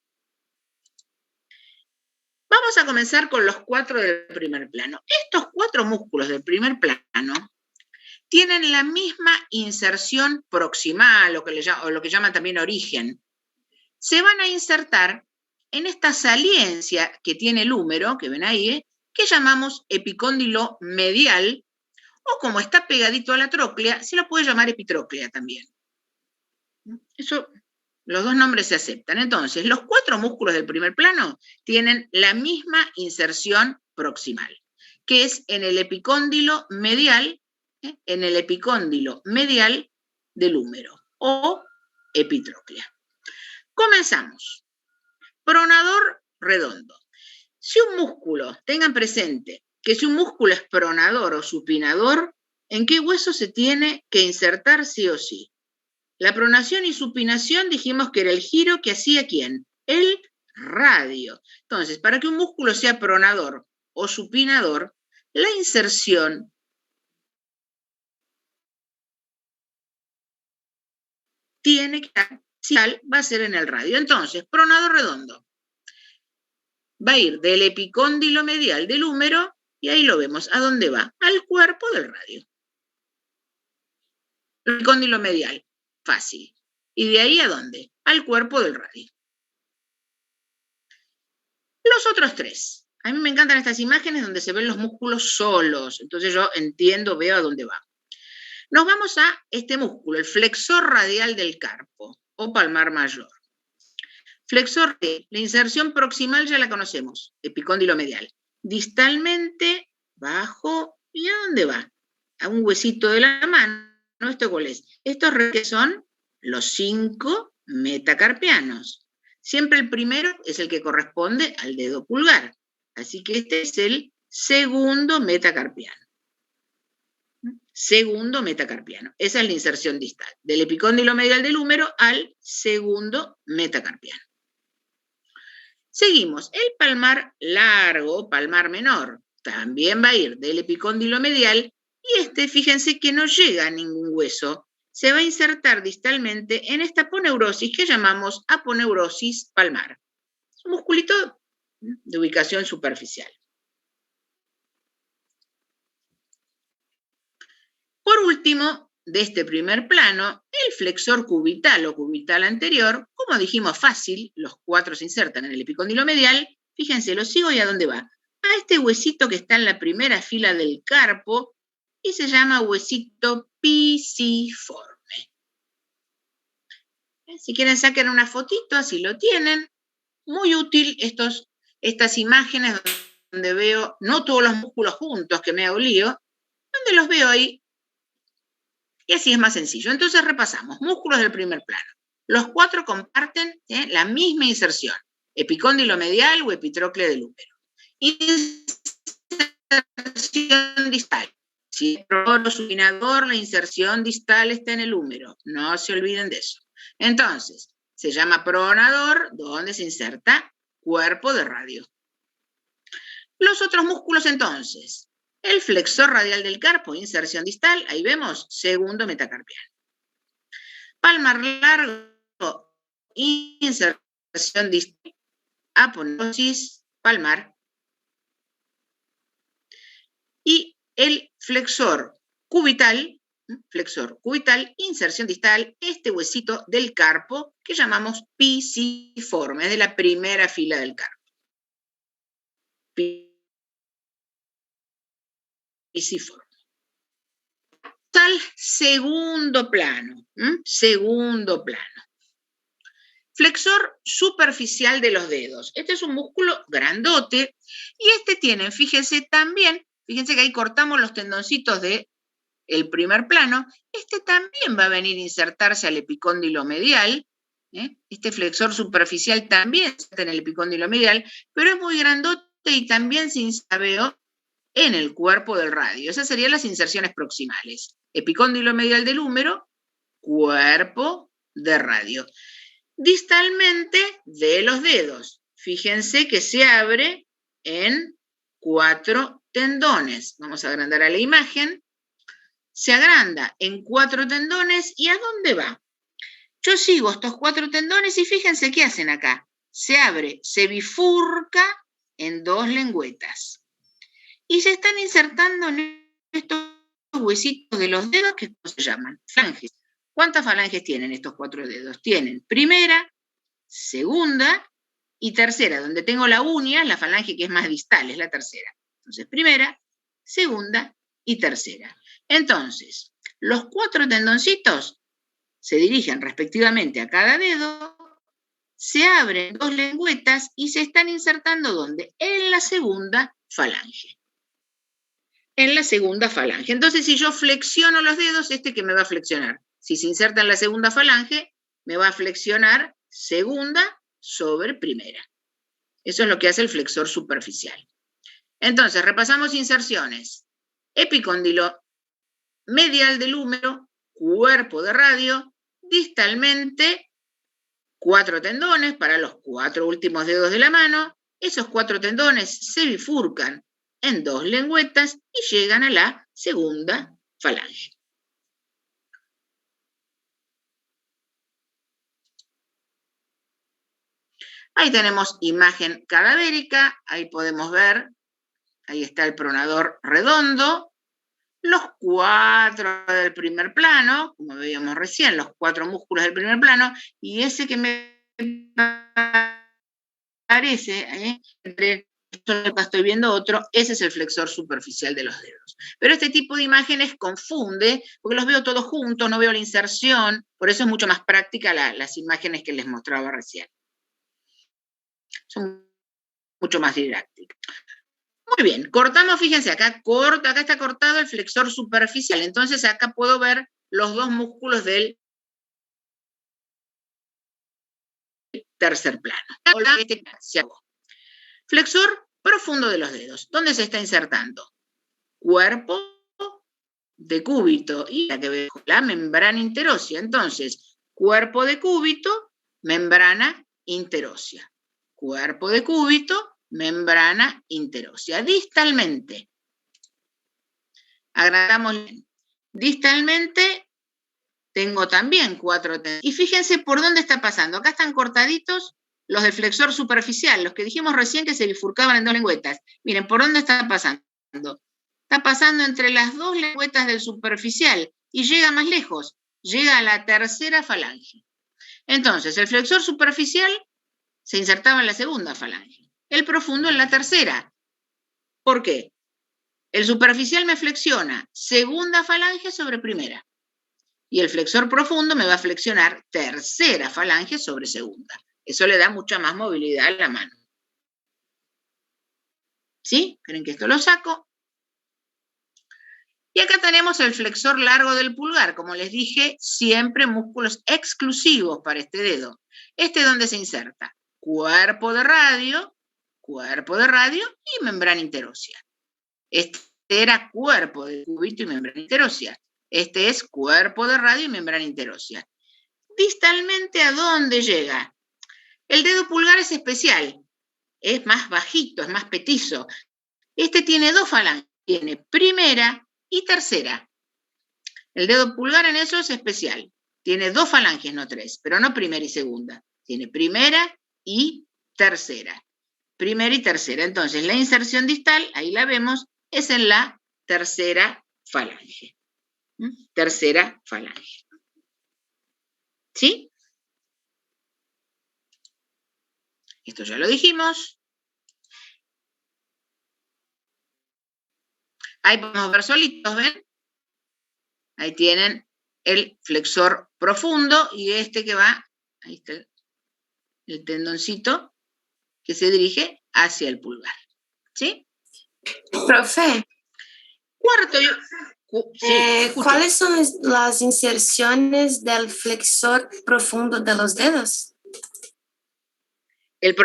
Vamos a comenzar con los 4 del primer plano. Estos 4 músculos del primer plano tienen la misma inserción proximal, o lo que llaman también origen. Se van a insertar en esta saliencia que tiene el húmero, que ven ahí, que llamamos epicóndilo medial, o como está pegadito a la tróclea, se lo puede llamar epitróclea también. Eso, los dos nombres se aceptan. Entonces, los 4 músculos del primer plano tienen la misma inserción proximal, que es en el epicóndilo medial, del húmero, o epitróclea. Comenzamos. Pronador redondo. Si un músculo, tengan presente que si un músculo es pronador o supinador, ¿en qué hueso se tiene que insertar sí o sí? La pronación y supinación dijimos que era el giro que hacía ¿quién? El radio. Entonces, para que un músculo sea pronador o supinador, la inserción tiene que estar va a ser en el radio. Entonces, pronador redondo va a ir del epicóndilo medial del húmero, y ahí lo vemos. ¿A dónde va? Al cuerpo del radio. El epicóndilo medial, fácil. ¿Y de ahí a dónde? Al cuerpo del radio. Los otros tres. A mí me encantan estas imágenes donde se ven los músculos solos. Entonces yo entiendo, veo a dónde va. Nos vamos a este músculo, el flexor radial del carpo o palmar mayor. Flexor radial, la inserción proximal ya la conocemos, epicóndilo medial. Distalmente, bajo, ¿y a dónde va? A un huesito de la mano. ¿Esto cuál es? Estos que son los 5 metacarpianos. Siempre el primero es el que corresponde al dedo pulgar. Así que este es el segundo metacarpiano. Segundo metacarpiano. Esa es la inserción distal, del epicóndilo medial del húmero al segundo metacarpiano. Seguimos. El palmar largo, palmar menor, también va a ir del epicóndilo medial, y este, fíjense que no llega a ningún hueso. Se va a insertar distalmente en esta aponeurosis que llamamos aponeurosis palmar. Es un musculito de ubicación superficial. Por último, de este primer plano, el flexor cubital o cubital anterior, como dijimos fácil, los 4 se insertan en el epicóndilo medial. Fíjense, lo sigo y ¿a dónde va? A este huesito que está en la primera fila del carpo y se llama huesito pisiforme. Si quieren saquen una fotito, así lo tienen. Muy útil estas imágenes donde veo, no todos los músculos juntos, que me hago lío, donde los veo ahí. Y así es más sencillo. Entonces repasamos. Músculos del primer plano. Los 4 comparten la misma inserción. Epicóndilo medial o epitrócle del húmero. Inserción distal. Si el prolo supinador, la inserción distal está en el húmero. No se olviden de eso. Entonces, se llama pronador, donde se inserta cuerpo de radio. Los otros músculos entonces. El flexor radial del carpo, inserción distal, ahí vemos, segundo metacarpiano. Palmar largo, inserción distal, aponeurosis palmar. Y el flexor cubital, inserción distal, este huesito del carpo que llamamos pisiforme, es de la primera fila del carpo. Pisiforme. Tal segundo plano, segundo plano. Flexor superficial de los dedos. Este es un músculo grandote y este tiene, fíjense también, fíjense que ahí cortamos los tendoncitos del primer plano. Este también va a venir a insertarse al epicóndilo medial. Este flexor superficial también está en el epicóndilo medial, pero es muy grandote y también se inserta en el cuerpo del radio. Esas serían las inserciones proximales. Epicóndilo medial del húmero, cuerpo de radio. Distalmente de los dedos. Fíjense que se abre en 4 tendones. Vamos a agrandar a la imagen. Se agranda en 4 tendones. ¿Y a dónde va? Yo sigo estos 4 tendones y fíjense qué hacen acá. Se abre, se bifurca en 2 lengüetas. Y se están insertando en estos huesitos de los dedos que se llaman falanges. ¿Cuántas falanges tienen estos 4 dedos? Tienen primera, segunda y tercera. Donde tengo la uña, la falange que es más distal, es la tercera. Entonces, primera, segunda y tercera. Entonces, los 4 tendoncitos se dirigen respectivamente a cada dedo, se abren 2 lengüetas y se están insertando ¿dónde? En la segunda falange. En la segunda falange. Entonces, si yo flexiono los dedos, ¿qué me va a flexionar? Si se inserta en la segunda falange, me va a flexionar segunda sobre primera. Eso es lo que hace el flexor superficial. Entonces, repasamos inserciones. Epicóndilo medial del húmero, cuerpo de radio, distalmente 4 tendones para los 4 últimos dedos de la mano. Esos 4 tendones se bifurcan en 2 lengüetas y llegan a la segunda falange. Ahí tenemos imagen cadavérica, ahí podemos ver, ahí está el pronador redondo, los 4 del primer plano, como veíamos recién, los 4 músculos del primer plano, y ese que me parece, acá estoy viendo otro, ese es el flexor superficial de los dedos. Pero este tipo de imágenes confunde, porque los veo todos juntos, no veo la inserción, por eso es mucho más práctica las imágenes que les mostraba recién. Son mucho más didácticas. Muy bien, cortamos, fíjense, acá está cortado el flexor superficial, entonces acá puedo ver los 2 músculos del tercer plano. Flexor profundo de los dedos. ¿Dónde se está insertando? Cuerpo de cúbito y la que veo, la membrana interósea. Entonces, cuerpo de cúbito, membrana interósea. Cuerpo de cúbito, membrana interósea. Distalmente. Agrandamos. Distalmente tengo también 4 tendones. Y fíjense por dónde está pasando. Acá están cortaditos los del flexor superficial, los que dijimos recién que se bifurcaban en 2 lengüetas. Miren, ¿por dónde está pasando? Está pasando entre las 2 lengüetas del superficial y llega más lejos. Llega a la tercera falange. Entonces, el flexor superficial se insertaba en la segunda falange. El profundo en la tercera. ¿Por qué? El superficial me flexiona segunda falange sobre primera. Y el flexor profundo me va a flexionar tercera falange sobre segunda. Eso le da mucha más movilidad a la mano. ¿Sí? ¿Creen que esto lo saco? Y acá tenemos el flexor largo del pulgar. Como les dije, siempre músculos exclusivos para este dedo. ¿Dónde se inserta? Cuerpo de radio y membrana interósea. Este era cuerpo de cúbito y membrana interósea. Este es cuerpo de radio y membrana interósea. Distalmente, ¿a dónde llega? El dedo pulgar es especial. Es más bajito, es más petizo. Este tiene 2 falanges. Tiene primera y tercera. El dedo pulgar en eso es especial. Tiene 2 falanges, no 3, pero no primera y segunda. Tiene primera y tercera. Primera y tercera. Entonces, la inserción distal, ahí la vemos, es en la tercera falange. Tercera falange. ¿Sí? Esto ya lo dijimos. Ahí podemos ver solitos, ¿ven? Ahí tienen el flexor profundo y que va, ahí está el tendoncito que se dirige hacia el pulgar. ¿Sí? Profe. Cuarto. Sí, ¿cuáles son las inserciones del flexor profundo de los dedos? El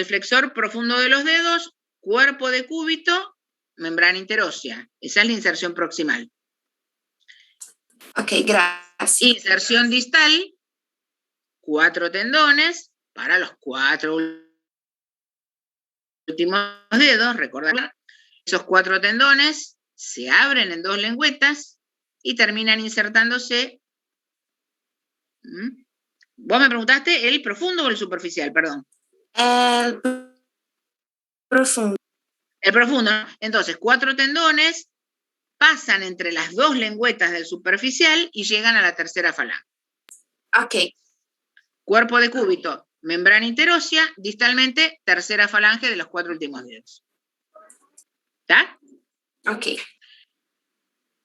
flexor profundo de los dedos, cuerpo de cúbito, membrana interósea. Esa es la inserción proximal. Ok, gracias. Inserción distal, 4 tendones para los 4 últimos dedos, recordad. Esos 4 tendones se abren en 2 lengüetas y terminan insertándose. Vos me preguntaste el profundo o el superficial, perdón. El profundo. El profundo, ¿no? Entonces, 4 tendones pasan entre las 2 lengüetas del superficial y llegan a la tercera falange. Ok. Cuerpo de cúbito, membrana interósea, distalmente, tercera falange de los 4 últimos dedos. ¿Está? Ok.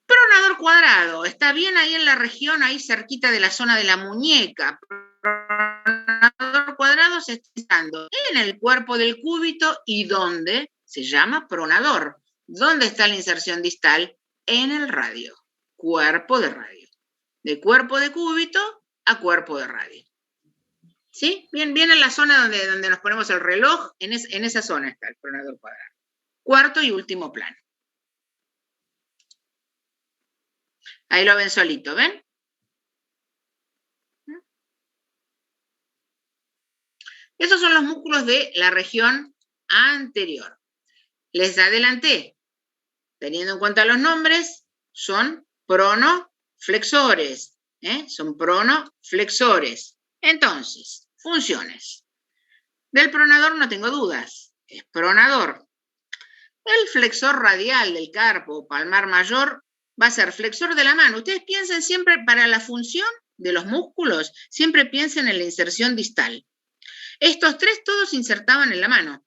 Pronador cuadrado, está bien ahí en la región, ahí cerquita de la zona de la muñeca. Pronador cuadrado se está insertando en el cuerpo del cúbito y ¿dónde? Se llama pronador. ¿Dónde está la inserción distal? En el radio. Cuerpo de radio. De cuerpo de cúbito a cuerpo de radio. ¿Sí? Bien en la zona donde nos ponemos el reloj, en esa zona está el pronador cuadrado. Cuarto y último plano. Ahí lo ven solito, ¿ven? Esos son los músculos de la región anterior. Les adelanté, teniendo en cuenta los nombres, son pronoflexores. Son pronoflexores. Entonces, funciones. Del pronador no tengo dudas, es pronador. El flexor radial del carpo palmar mayor va a ser flexor de la mano. Ustedes piensen siempre para la función de los músculos, siempre piensen en la inserción distal. Estos tres todos se insertaban en la mano.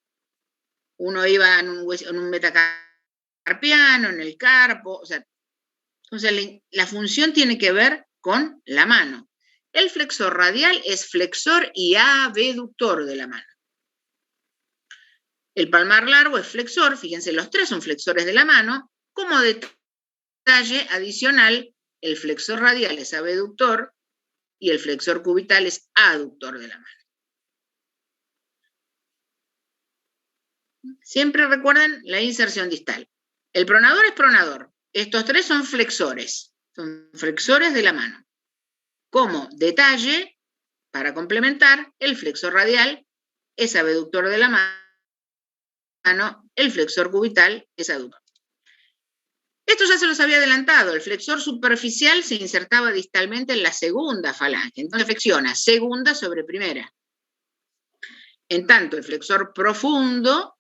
Uno iba en un metacarpiano, en el carpo, o sea, entonces la función tiene que ver con la mano. El flexor radial es flexor y abductor de la mano. El palmar largo es flexor, fíjense, los tres son flexores de la mano. Como detalle adicional, el flexor radial es abductor y el flexor cubital es aductor de la mano. Siempre recuerden la inserción distal. El pronador es pronador. Estos tres son flexores de la mano. Como detalle, para complementar, el flexor radial es abductor de la mano, el flexor cubital es aductor. Esto ya se los había adelantado, el flexor superficial se insertaba distalmente en la segunda falange, entonces flexiona segunda sobre primera. En tanto, el flexor profundo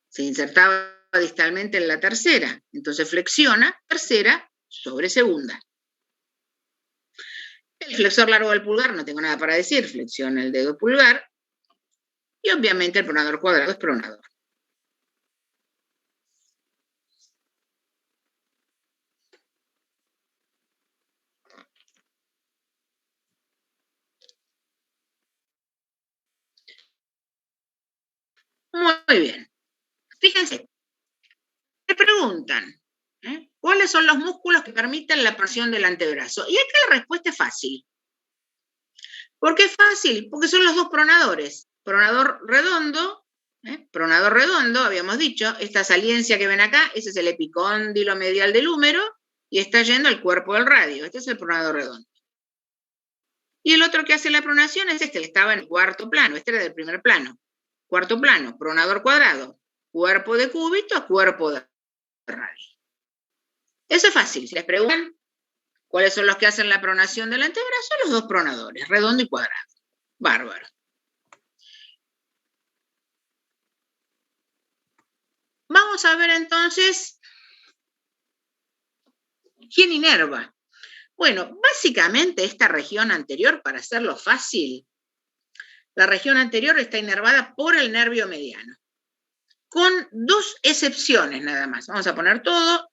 se insertaba distalmente en la tercera, entonces flexiona tercera sobre segunda. El flexor largo del pulgar, no tengo nada para decir, flexiona el dedo pulgar, y obviamente el pronador cuadrado es pronador. Muy bien. Fíjense, te preguntan, ¿cuáles son los músculos que permiten la presión del antebrazo? Y acá la respuesta es fácil. ¿Por qué es fácil? Porque son los dos pronadores. Pronador redondo, habíamos dicho, esta saliencia que ven acá, ese es el epicóndilo medial del húmero, y está yendo al cuerpo del radio. Este es el pronador redondo. Y el otro que hace la pronación es este, que estaba en el cuarto plano, este era del primer plano. Cuarto plano, pronador cuadrado, cuerpo de cúbito a cuerpo de radio. Eso es fácil. Si les preguntan cuáles son los que hacen la pronación del antebrazo, los dos pronadores, redondo y cuadrado. Bárbaro. Vamos a ver entonces quién inerva. Bueno, básicamente esta región anterior, para hacerlo fácil, la región anterior está inervada por el nervio mediano, con dos excepciones nada más. Vamos a poner todo.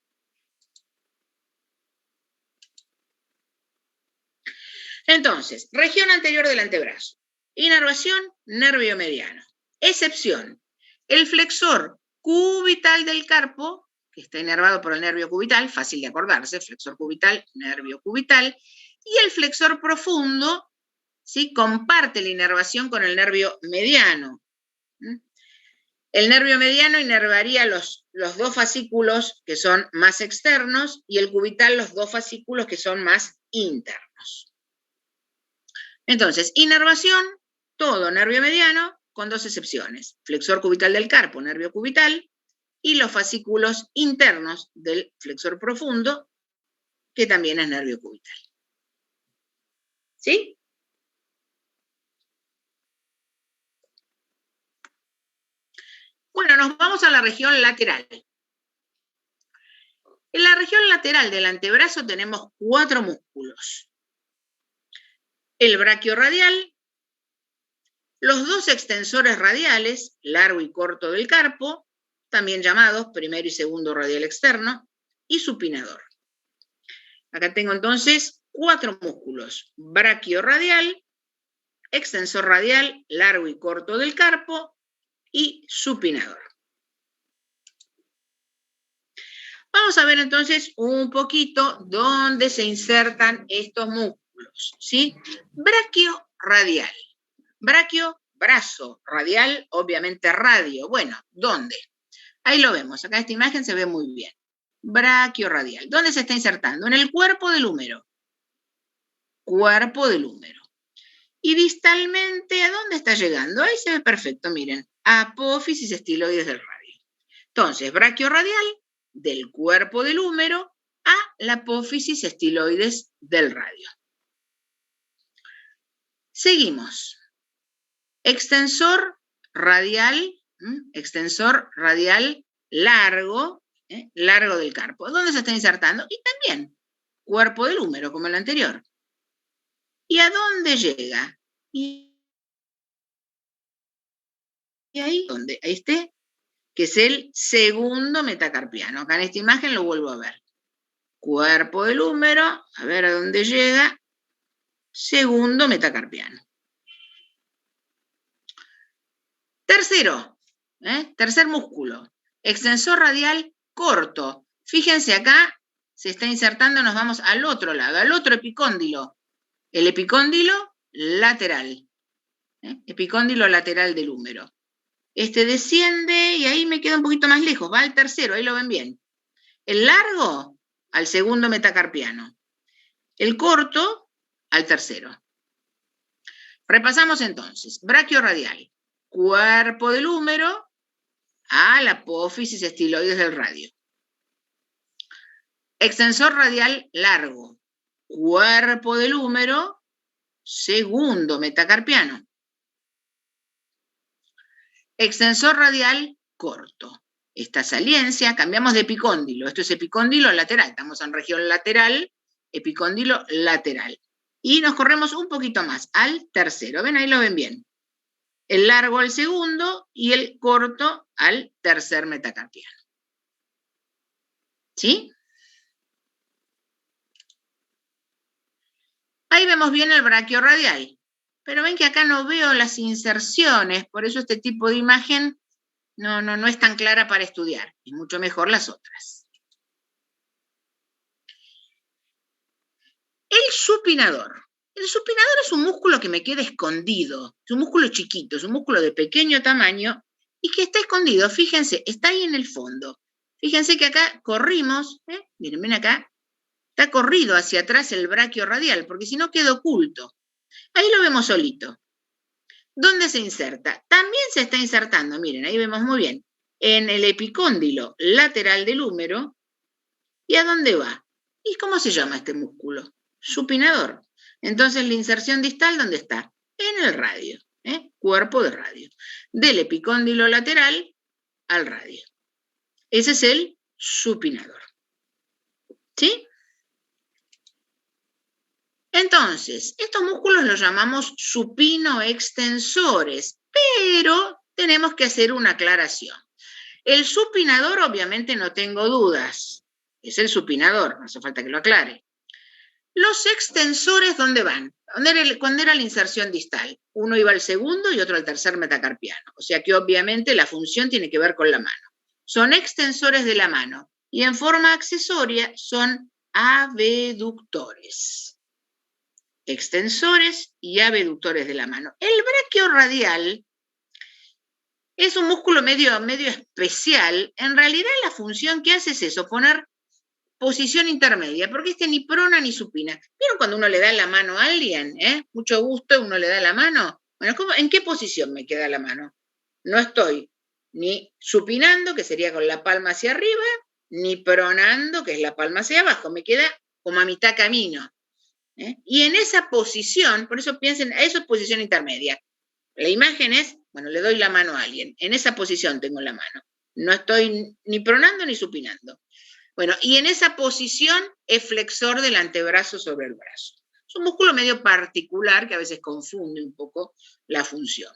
Entonces, región anterior del antebrazo. Inervación, nervio mediano. Excepción, el flexor cubital del carpo, que está inervado por el nervio cubital, fácil de acordarse, flexor cubital, nervio cubital, y el flexor profundo, ¿sí?, comparte la inervación con el nervio mediano. El nervio mediano inervaría los dos fascículos que son más externos y el cubital los dos fascículos que son más internos. Entonces, inervación, todo nervio mediano, con dos excepciones. Flexor cubital del carpo, nervio cubital, y los fascículos internos del flexor profundo, que también es nervio cubital. ¿Sí? Bueno, nos vamos a la región lateral. En la región lateral del antebrazo tenemos 4 músculos. El braquiorradial, los dos extensores radiales, largo y corto del carpo, también llamados primero y segundo radial externo, y supinador. Acá tengo entonces 4 músculos: braquiorradial, extensor radial, largo y corto del carpo, y supinador. Vamos a ver entonces un poquito dónde se insertan estos músculos, ¿sí? Braquiorradial. Braquio, brazo, radial, obviamente radio. Bueno, ¿dónde? Ahí lo vemos, acá esta imagen se ve muy bien. Braquiorradial. ¿Dónde se está insertando? En el cuerpo del húmero. Cuerpo del húmero. Y distalmente, ¿a dónde está llegando? Ahí se ve perfecto, miren. Apófisis estiloides del radio. Entonces, braquiorradial, del cuerpo del húmero a la apófisis estiloides del radio. Seguimos. Extensor radial, extensor radial largo, largo del carpo. ¿Dónde se está insertando? Y también cuerpo del húmero, como el anterior. ¿Y a dónde llega? Y ahí, ¿dónde? Ahí esté, que es el segundo metacarpiano. Acá en esta imagen lo vuelvo a ver. Cuerpo del húmero, a ver a dónde llega. Segundo metacarpiano. Tercero, tercer músculo, extensor radial corto. Fíjense acá, se está insertando, nos vamos al otro lado, al otro epicóndilo. El epicóndilo lateral. Epicóndilo lateral del húmero. Este desciende y ahí me queda un poquito más lejos, va al tercero, ahí lo ven bien. El largo al segundo metacarpiano. El corto al tercero. Repasamos entonces. Brachiorradial. Cuerpo del húmero a la apófisis estiloides del radio. Extensor radial largo. Cuerpo del húmero, segundo metacarpiano. Extensor radial corto. Esta saliencia, cambiamos de epicóndilo. Esto es epicóndilo lateral. Estamos en región lateral, epicóndilo lateral. Y nos corremos un poquito más, al tercero. ¿Ven? Ahí lo ven bien. El largo al segundo y el corto al tercer metacarpiano. ¿Sí? Ahí vemos bien el brachiorradial. Pero ven que acá no veo las inserciones, por eso este tipo de imagen no es tan clara para estudiar. Es mucho mejor las otras. El supinador. El supinador es un músculo que me queda escondido, es un músculo chiquito, es un músculo de pequeño tamaño y que está escondido, fíjense, está ahí en el fondo. Fíjense que acá corrimos, miren, ven acá, está corrido hacia atrás el brachiorradial, porque si no queda oculto. Ahí lo vemos solito. ¿Dónde se inserta? También se está insertando, miren, ahí vemos muy bien, en el epicóndilo lateral del húmero. ¿Y a dónde va? ¿Y cómo se llama este músculo? Supinador. Entonces, la inserción distal, ¿dónde está? En el radio, cuerpo de radio. Del epicóndilo lateral al radio. Ese es el supinador. ¿Sí? Entonces, estos músculos los llamamos supinoextensores, pero tenemos que hacer una aclaración. El supinador, obviamente, no tengo dudas. Es el supinador, no hace falta que lo aclare. Los extensores, ¿dónde van? ¿Cuándo era la inserción distal? Uno iba al segundo y otro al tercer metacarpiano. O sea que obviamente la función tiene que ver con la mano. Son extensores de la mano y en forma accesoria son abductores. Extensores y abductores de la mano. El brachiorradial es un músculo medio especial. En realidad la función que hace es eso, poner posición intermedia, porque este ni prona ni supina. ¿Vieron cuando uno le da la mano a alguien? Mucho gusto, uno le da la mano. Bueno, ¿en qué posición me queda la mano? No estoy ni supinando, que sería con la palma hacia arriba, ni pronando, que es la palma hacia abajo. Me queda como a mitad camino. Y en esa posición, por eso piensen, eso es posición intermedia. La imagen es, bueno, le doy la mano a alguien. En esa posición tengo la mano. No estoy ni pronando ni supinando. Bueno, y en esa posición es flexor del antebrazo sobre el brazo. Es un músculo medio particular que a veces confunde un poco la función.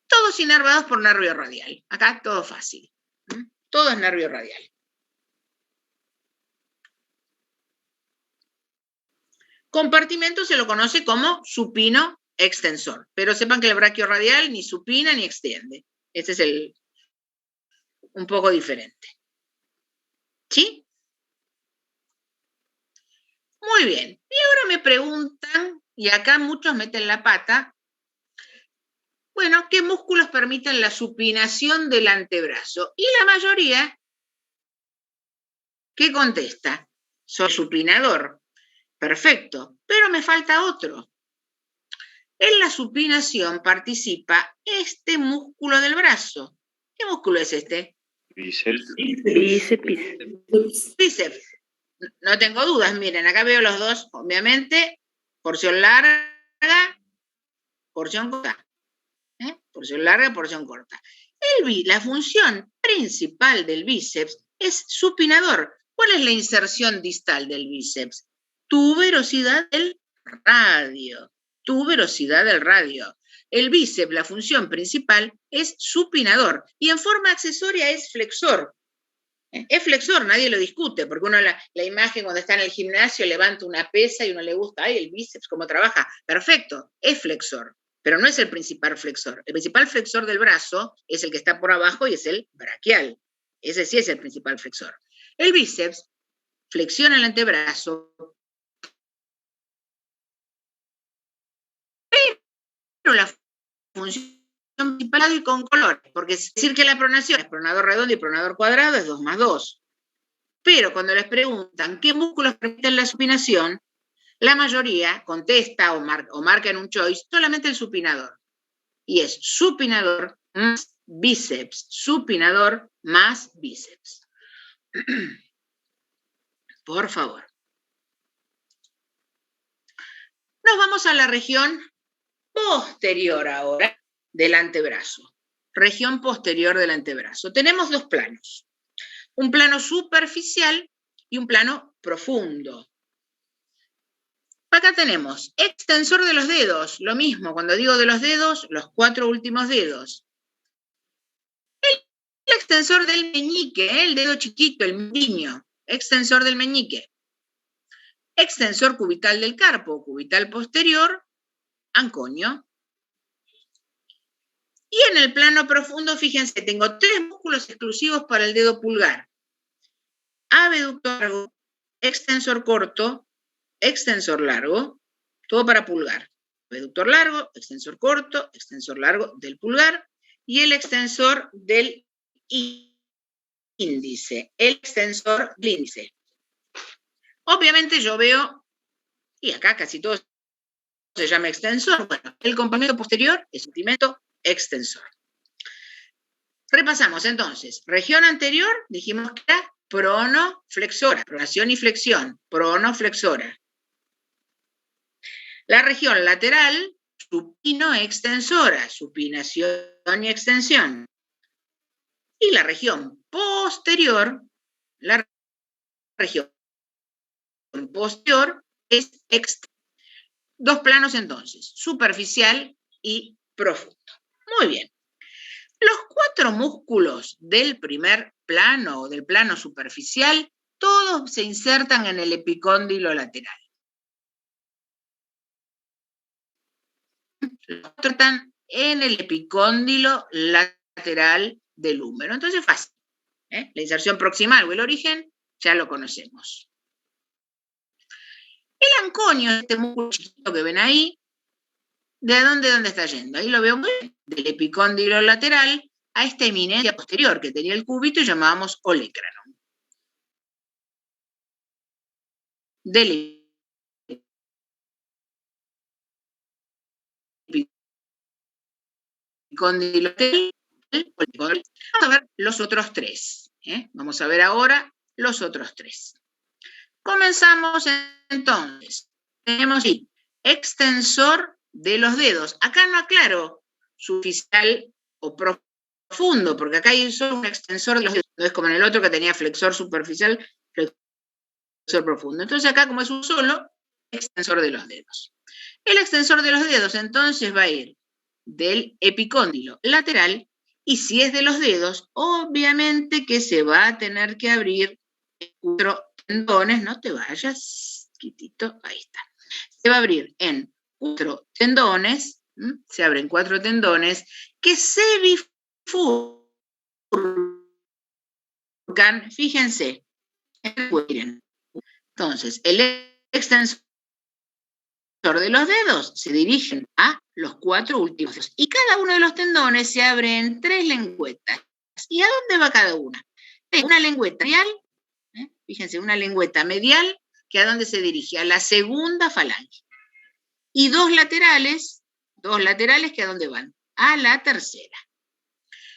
Todos inervados por nervio radial. Acá todo fácil. Todo es nervio radial. Compartimento se lo conoce como supino extensor, pero sepan que el brachiorradial ni supina ni extiende. Este es un poco diferente. ¿Sí? Muy bien. Y ahora me preguntan, y acá muchos meten la pata, bueno, ¿qué músculos permiten la supinación del antebrazo? Y la mayoría, ¿qué contesta? Soy supinador. Perfecto, pero me falta otro. En la supinación participa este músculo del brazo. ¿Qué músculo es este? Bíceps. Bíceps. No tengo dudas, miren, acá veo los dos, obviamente, porción larga porción corta. Porción larga, porción corta. La función principal del bíceps es supinador. ¿Cuál es la inserción distal del bíceps? Tu velocidad del radio. Tu velocidad del radio. El bíceps, la función principal, es supinador y en forma accesoria es flexor. Es flexor, nadie lo discute, porque uno la imagen cuando está en el gimnasio levanta una pesa y uno le gusta, ay, el bíceps, cómo trabaja. Perfecto, es flexor, pero no es el principal flexor. El principal flexor del brazo es el que está por abajo y es el braquial. Ese sí es el principal flexor. El bíceps flexiona el antebrazo, pero la función principal y con colores, porque es decir que la pronación es pronador redondo y pronador cuadrado es 2 más 2. Pero cuando les preguntan qué músculos permiten la supinación, la mayoría contesta o marca en un choice solamente el supinador. Y es supinador más bíceps, supinador más bíceps. Por favor. Nos vamos a la región posterior ahora del antebrazo. Región posterior del antebrazo. Tenemos dos planos. Un plano superficial y un plano profundo. Acá tenemos extensor de los dedos. Lo mismo, cuando digo de los dedos, los 4 últimos dedos. El extensor del meñique, el dedo chiquito, el niño. Extensor del meñique. Extensor cubital del carpo, cubital posterior, anconio. Y en el plano profundo, fíjense, tengo 3 músculos exclusivos para el dedo pulgar. Abductor largo, extensor corto, extensor largo, todo para pulgar. Abductor largo, extensor corto, extensor largo del pulgar y el extensor del índice, el extensor del índice. Obviamente yo veo, y acá casi todo se llama extensor, bueno, el complemento posterior es complemento extensor. Repasamos entonces, región anterior, dijimos que era pronoflexora, pronación y flexión, pronoflexora. La región lateral, supino-extensora, supinación y extensión. Y la región posterior, la región posterior es extensión. Dos planos entonces, superficial y profundo. Muy bien. Los 4 músculos del primer plano o del plano superficial, todos se insertan en el epicóndilo lateral. Los 4 están en el epicóndilo lateral del húmero. Entonces, fácil. La inserción proximal o el origen, ya lo conocemos. El anconio, este músculo chiquito que ven ahí, ¿de dónde está yendo? Ahí lo veo muy bien, del epicóndilo lateral a esta eminencia posterior que tenía el cúbito y llamábamos olecrano. Del epicóndilo lateral, vamos a ver los otros 3. Vamos a ver ahora los otros 3. Comenzamos entonces. Tenemos aquí extensor de los dedos. Acá no aclaro superficial o profundo, porque acá hay solo un extensor de los dedos. No es como en el otro que tenía flexor superficial, flexor profundo. Entonces acá, como es un solo, extensor de los dedos. El extensor de los dedos entonces va a ir del epicóndilo lateral y si es de los dedos, obviamente que se va a tener que abrir 4 tendones, no te vayas, quitito, ahí está. Se va a abrir en 4 tendones, se abren 4 tendones que se bifurcan, fíjense, entonces el extensor de los dedos se dirigen a los 4 últimos dedos y cada uno de los tendones se abre en 3 lengüetas. ¿Y a dónde va cada una? Una lengüeta medial, fíjense, una lengüeta medial que a dónde se dirige, a la segunda falange. Y 2 laterales que a dónde van, a la tercera.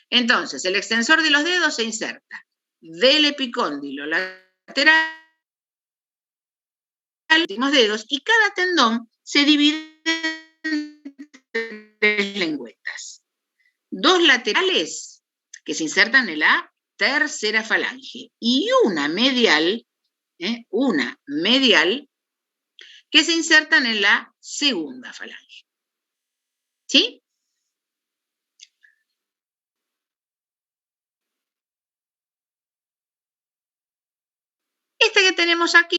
Entonces, el extensor de los dedos se inserta del epicóndilo lateral a los últimos dedos y cada tendón se divide en 2 laterales que se insertan en la tercera falange y una medial que se insertan en la segunda falange. ¿Sí? Este que tenemos aquí,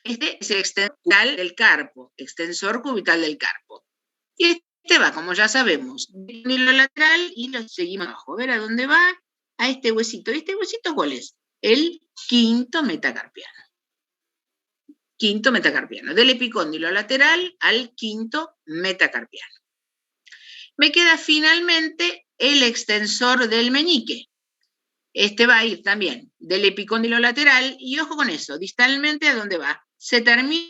este es el extensor del carpo, extensor cubital del carpo. Y este va, como ya sabemos, de un hilo lateral y lo seguimos abajo. A ver a dónde va, a este huesito. ¿Y este huesito cuál es? El quinto metacarpiano. Quinto metacarpiano, del epicóndilo lateral al quinto metacarpiano. Me queda finalmente el extensor del meñique. Este va a ir también del epicóndilo lateral y ojo con eso, distalmente ¿a dónde va? Se termina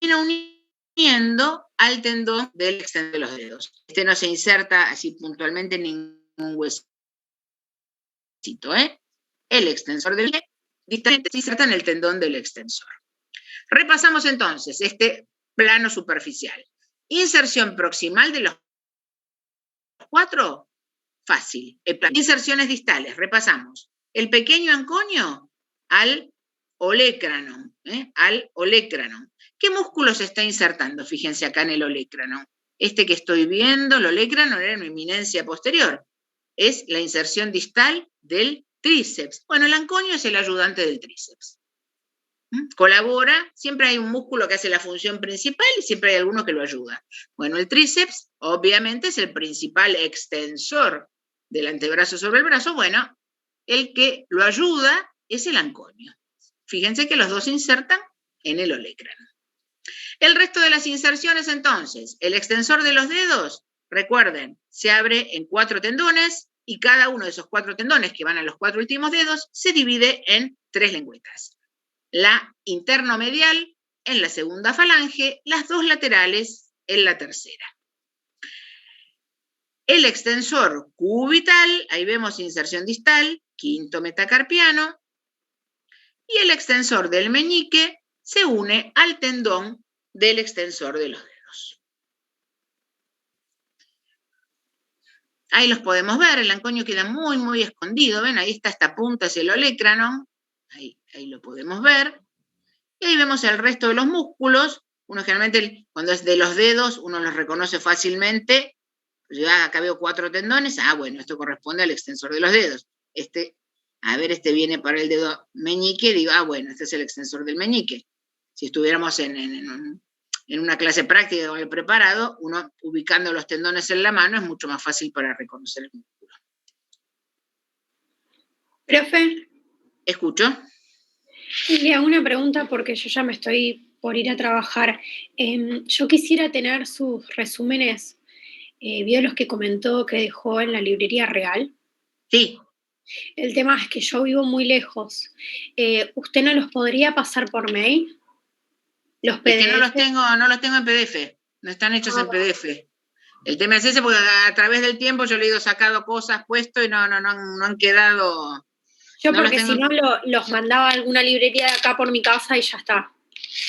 uniendo al tendón del extensor de los dedos. Este no se inserta así puntualmente en ningún huesito, ¿eh? El extensor del meñique distalmente se inserta en el tendón del extensor. Repasamos entonces este plano superficial. Inserción proximal de los 4, fácil. Inserciones distales, repasamos. El pequeño anconio al olecranon, al olecranon. ¿Qué músculo se está insertando? Fíjense acá en el olecranon. Este que estoy viendo, el olecranon, era en eminencia posterior. Es la inserción distal del tríceps. Bueno, el anconio es el ayudante del tríceps. Colabora, siempre hay un músculo que hace la función principal y siempre hay alguno que lo ayuda. Bueno, el tríceps obviamente es el principal extensor del antebrazo sobre el brazo. Bueno, el que lo ayuda es el anconio. Fíjense que los dos se insertan en el olecranon. El resto de las inserciones entonces, el extensor de los dedos, recuerden, se abre en 4 tendones y cada uno de esos 4 tendones que van a los 4 últimos dedos se divide en 3 lengüetas. La internomedial en la segunda falange, las 2 laterales en la tercera. El extensor cubital, ahí vemos inserción distal, quinto metacarpiano, y el extensor del meñique se une al tendón del extensor de los dedos. Ahí los podemos ver, el anconio queda muy, muy escondido, ¿ven? Ahí está esta punta, es el olecranon. Ahí lo podemos ver. Y ahí vemos el resto de los músculos. Uno generalmente, cuando es de los dedos, uno los reconoce fácilmente. Ya acá veo 4 tendones. Ah, bueno, esto corresponde al extensor de los dedos. Este viene para el dedo meñique. Digo, bueno, este es el extensor del meñique. Si estuviéramos en una clase práctica con el preparado, uno ubicando los tendones en la mano es mucho más fácil para reconocer el músculo. Profe. ¿Escucho? Le hago una pregunta porque yo ya me estoy por ir a trabajar. Yo quisiera tener sus resúmenes, ¿vio los que comentó que dejó en la librería Real? Sí. El tema es que yo vivo muy lejos. ¿Usted no los podría pasar por mail? Los PDF. Es que no los tengo en PDF, no están hechos en PDF. El tema es ese porque a través del tiempo yo le he ido sacando cosas, puesto y no han quedado. Yo porque si no los mandaba a alguna librería de acá por mi casa y ya está.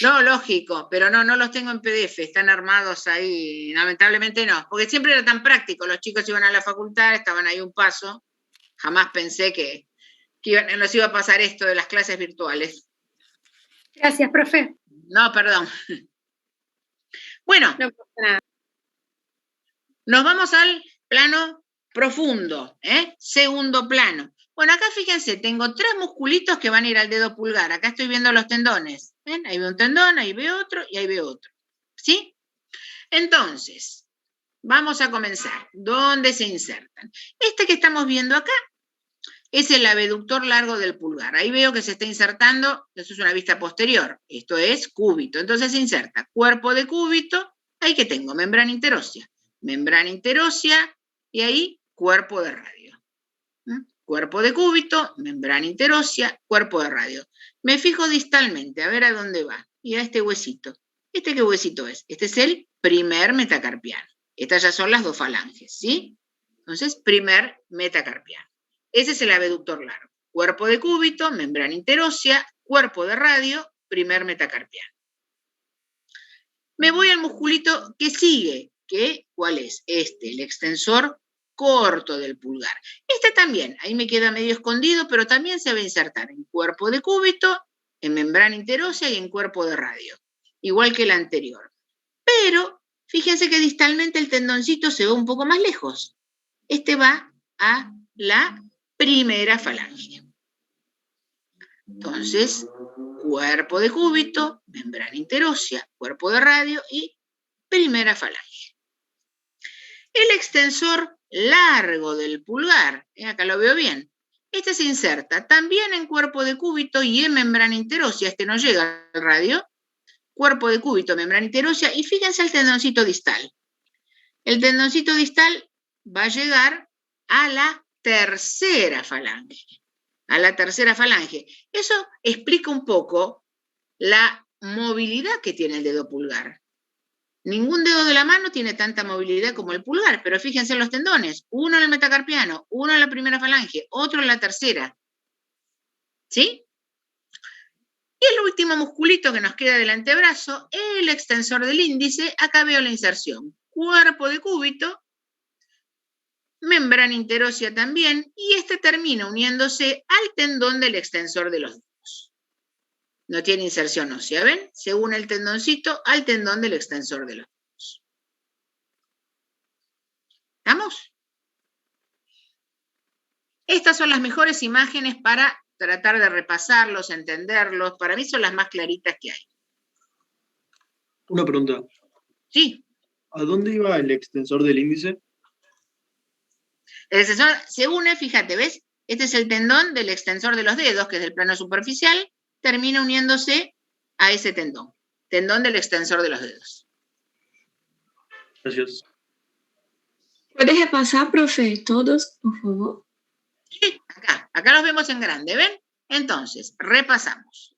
No, lógico, pero no los tengo en PDF, están armados ahí, lamentablemente no, porque siempre era tan práctico, los chicos iban a la facultad, estaban ahí un paso, jamás pensé que nos iba a pasar esto de las clases virtuales. Gracias, profe. No, perdón. Bueno, no pasa nada. Nos vamos al plano profundo, segundo plano. Bueno, acá fíjense, tengo 3 musculitos que van a ir al dedo pulgar. Acá estoy viendo los tendones. ¿Ven? Ahí veo un tendón, ahí veo otro y ahí veo otro. ¿Sí? Entonces, vamos a comenzar. ¿Dónde se insertan? Este que estamos viendo acá es el abductor largo del pulgar. Ahí veo que se está insertando, eso es una vista posterior. Esto es cúbito. Entonces se inserta cuerpo de cúbito. Ahí que tengo, membrana interósea. Membrana interósea y ahí cuerpo de radio. Cuerpo de cúbito, membrana interósea, cuerpo de radio. Me fijo distalmente, a ver a dónde va. Y a este huesito. ¿Este qué huesito es? Este es el primer metacarpiano. Estas ya son las 2 falanges, ¿sí? Entonces, primer metacarpiano. Ese es el abductor largo. Cuerpo de cúbito, membrana interósea, cuerpo de radio, primer metacarpiano. Me voy al musculito que sigue. ¿Cuál es? El extensor corto del pulgar. Este también, ahí me queda medio escondido, pero también se va a insertar en cuerpo de cúbito, en membrana interósea y en cuerpo de radio, igual que el anterior. Pero fíjense que distalmente el tendoncito se va un poco más lejos. Este va a la primera falange. Entonces, cuerpo de cúbito, membrana interósea, cuerpo de radio y primera falange. El extensor largo del pulgar, acá lo veo bien, este se inserta también en cuerpo de cúbito y en membrana interósea, este no llega al radio, cuerpo de cúbito, membrana interósea, y fíjense el tendoncito distal. El tendoncito distal va a llegar a la tercera falange. A la tercera falange. Eso explica un poco la movilidad que tiene el dedo pulgar. Ningún dedo de la mano tiene tanta movilidad como el pulgar, pero fíjense en los tendones. Uno en el metacarpiano, uno en la primera falange, otro en la tercera. ¿Sí? Y el último musculito que nos queda del antebrazo, el extensor del índice, acá veo la inserción. Cuerpo de cúbito, membrana interósea también, y este termina uniéndose al tendón del extensor de los dedos. No tiene inserción ósea, ¿ven? Se une el tendoncito al tendón del extensor de los dedos. ¿Estamos? Estas son las mejores imágenes para tratar de repasarlos, entenderlos. Para mí son las más claritas que hay. Una pregunta. Sí. ¿A dónde iba el extensor del índice? El extensor se une, fíjate, ¿ves? Este es el tendón del extensor de los dedos, que es del plano superficial, termina uniéndose a ese tendón. Tendón del extensor de los dedos. Gracias. ¿Puedes repasar, profe, todos, por favor? Sí, acá los vemos en grande, ¿ven? Entonces, repasamos.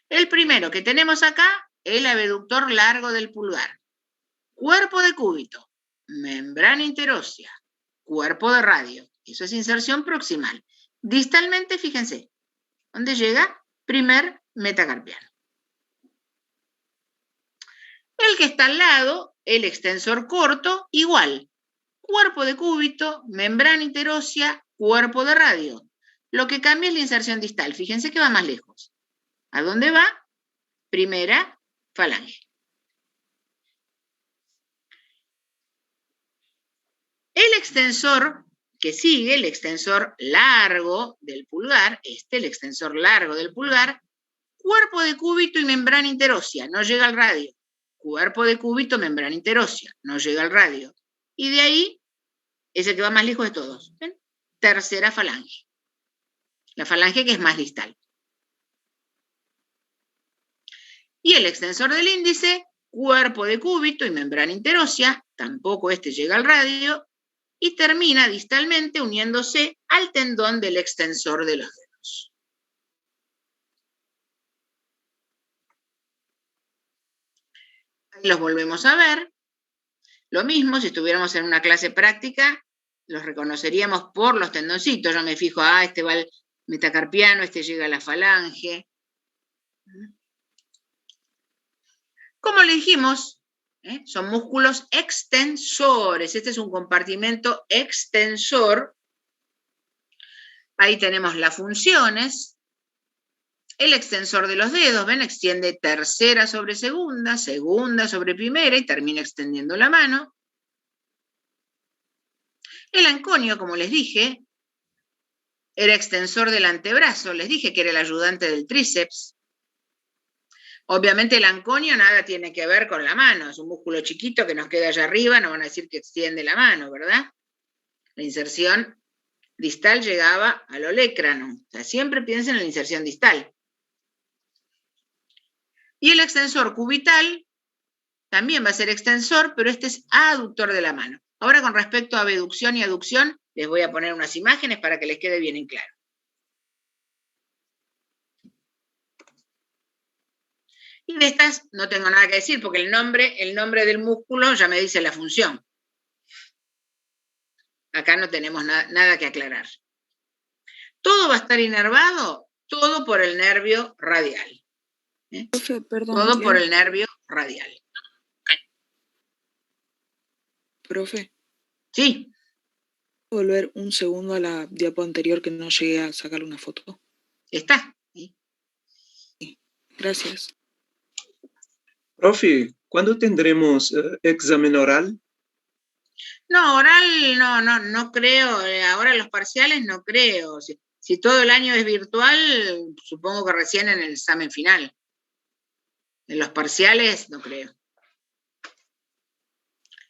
El primero que tenemos acá, el abductor largo del pulgar. Cuerpo de cúbito, membrana interósea, cuerpo de radio. Eso es inserción proximal. Distalmente, fíjense, ¿dónde llega? Primer metacarpiano. El que está al lado, el extensor corto, igual. Cuerpo de cúbito, membrana interósea, cuerpo de radio. Lo que cambia es la inserción distal. Fíjense que va más lejos. ¿A dónde va? Primera falange. El extensor que sigue, el extensor largo del pulgar, el extensor largo del pulgar, cuerpo de cúbito y membrana interósea, no llega al radio. Cuerpo de cúbito, membrana interósea, no llega al radio. Y de ahí es el que va más lejos de todos. ¿Ven? Tercera falange. La falange que es más distal. Y el extensor del índice, cuerpo de cúbito y membrana interósea, tampoco este llega al radio, y termina distalmente uniéndose al tendón del extensor de los dedos. Ahí los volvemos a ver. Lo mismo, si estuviéramos en una clase práctica, los reconoceríamos por los tendoncitos. Yo me fijo, este va al metacarpiano, este llega a la falange. Como le dijimos, son músculos extensores. Este es un compartimento extensor. Ahí tenemos las funciones. El extensor de los dedos, ven, extiende tercera sobre segunda, segunda sobre primera y termina extendiendo la mano. El anconio, como les dije, era extensor del antebrazo. Les dije que era el ayudante del tríceps. Obviamente el anconio nada tiene que ver con la mano, es un músculo chiquito que nos queda allá arriba, no van a decir que extiende la mano, ¿verdad? La inserción distal llegaba al olecrano, o sea, siempre piensen en la inserción distal. Y el extensor cubital también va a ser extensor, pero este es aductor de la mano. Ahora con respecto a abducción y aducción, les voy a poner unas imágenes para que les quede bien en claro. Y de estas no tengo nada que decir, porque el nombre del músculo ya me dice la función. Acá no tenemos nada que aclarar. Todo va a estar inervado, todo por el nervio radial. Profe, perdón. Todo por el nervio radial. Profe. Sí. Volver un segundo a la diapo anterior que no llegué a sacar una foto. ¿Está? ¿Sí? Gracias. Profe, ¿cuándo tendremos examen oral? No, oral no creo. Ahora los parciales no creo. Si todo el año es virtual, supongo que recién en el examen final. En los parciales no creo.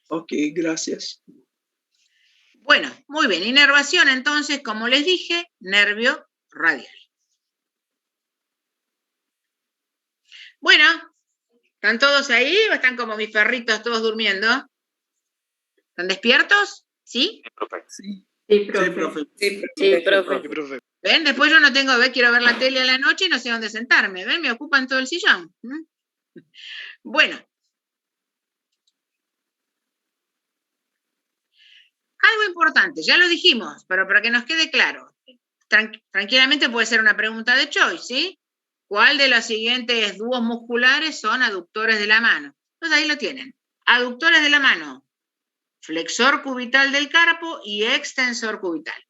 Ok, gracias. Bueno, muy bien. Inervación, entonces, como les dije, nervio radial. Bueno, ¿están todos ahí o están como mis perritos todos durmiendo? ¿Están despiertos? ¿Sí? Sí. Sí, profe. Sí, profe. ¿Ven? Después yo no tengo, quiero ver la tele a la noche y no sé dónde sentarme. ¿Ven? Me ocupan todo el sillón. Bueno. Algo importante, ya lo dijimos, pero para que nos quede claro. Tranquilamente puede ser una pregunta de choice, ¿sí? ¿Cuál de los siguientes dúos musculares son aductores de la mano? Entonces ahí lo tienen. Aductores de la mano. Flexor cubital del carpo y extensor cubital.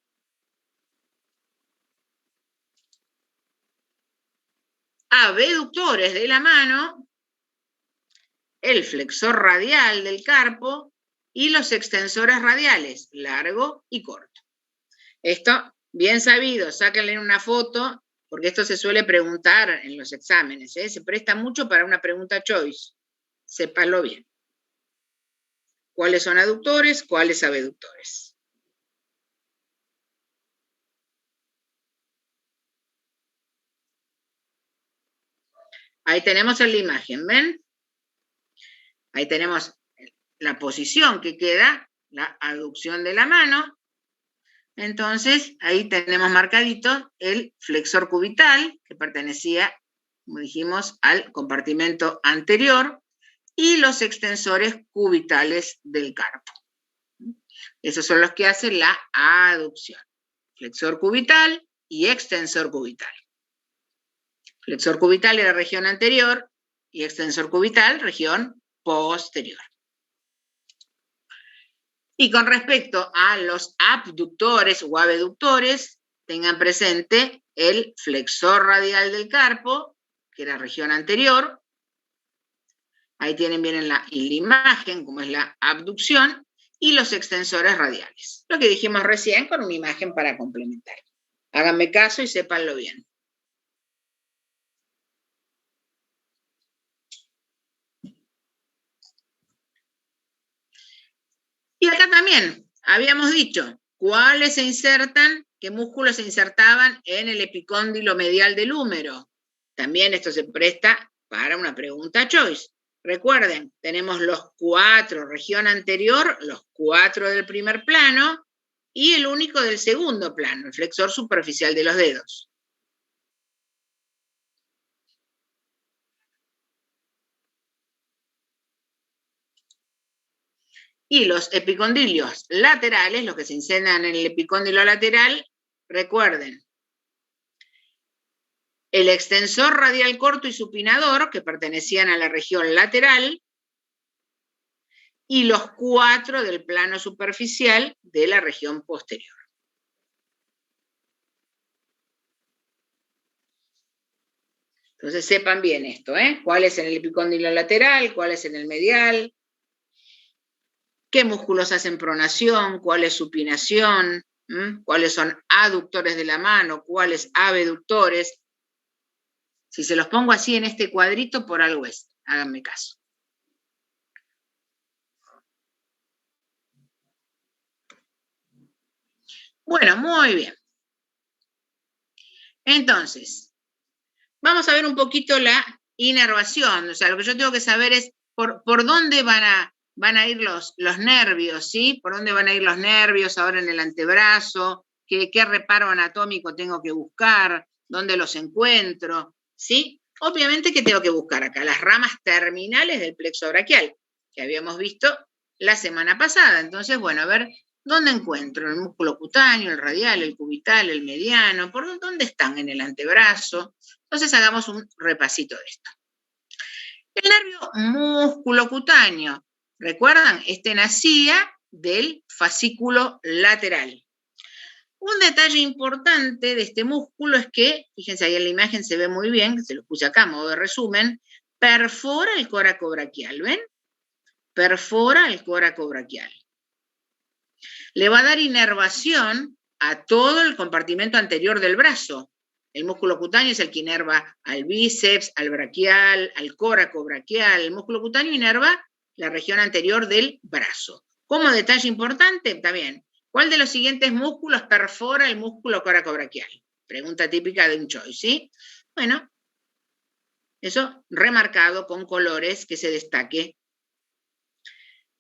Abductores de la mano, el flexor radial del carpo y los extensores radiales, largo y corto. Esto, bien sabido, sáquenle una foto, porque esto se suele preguntar en los exámenes, ¿eh? Se presta mucho para una pregunta choice, sépanlo bien. ¿Cuáles son aductores? ¿Cuáles abductores? Ahí tenemos en la imagen, ¿ven? Ahí tenemos la posición que queda, la aducción de la mano. Entonces, ahí tenemos marcadito el flexor cubital, que pertenecía, como dijimos, al compartimento anterior, y los extensores cubitales del carpo. Esos son los que hacen la aducción. Flexor cubital y extensor cubital. Flexor cubital era región anterior y extensor cubital, región posterior. Y con respecto a los abductores o abductores, tengan presente el flexor radial del carpo, que era región anterior. Ahí tienen bien en la imagen cómo es la abducción y los extensores radiales. Lo que dijimos recién con una imagen para complementar. Háganme caso y sépanlo bien. Y acá también habíamos dicho cuáles se insertan, qué músculos se insertaban en el epicóndilo medial del húmero. También esto se presta para una pregunta choice. Recuerden, tenemos los 4, región anterior, los 4 del primer plano y el único del segundo plano, el flexor superficial de los dedos. Y los epicondilios laterales, los que se insertan en el epicóndilo lateral, recuerden, el extensor radial corto y supinador, que pertenecían a la región lateral, y los 4 del plano superficial de la región posterior. Entonces sepan bien esto, ¿eh? ¿Cuál es en el epicóndilo lateral? ¿Cuál es en el medial? ¿Qué músculos hacen pronación? ¿Cuál es supinación? ¿Cuáles son aductores de la mano? ¿Cuáles abductores? Si se los pongo así en este cuadrito, por algo es. Háganme caso. Bueno, muy bien. Entonces, vamos a ver un poquito la inervación. O sea, lo que yo tengo que saber es por dónde van a ir los nervios, ¿sí? ¿Por dónde van a ir los nervios ahora en el antebrazo? ¿Qué reparo anatómico tengo que buscar? ¿Dónde los encuentro? ¿Sí? Obviamente que tengo que buscar acá las ramas terminales del plexo braquial, que habíamos visto la semana pasada. Entonces, bueno, a ver, ¿dónde encuentro? El músculo cutáneo, el radial, el cubital, el mediano, ¿por dónde están en el antebrazo? Entonces hagamos un repasito de esto. El nervio musculocutáneo, ¿recuerdan? Este nacía del fascículo lateral. Un detalle importante de este músculo es que, fíjense ahí en la imagen se ve muy bien, se lo puse acá a modo de resumen, perfora el coraco braquial, ¿ven? Perfora el coraco braquial. Le va a dar inervación a todo el compartimento anterior del brazo. El músculo cutáneo es el que inerva al bíceps, al braquial, al coraco braquial. El músculo cutáneo inerva la región anterior del brazo. Como detalle importante, también, ¿cuál de los siguientes músculos perfora el músculo coracobraquial? Pregunta típica de un choice, ¿sí? Bueno, eso remarcado con colores que se destaque.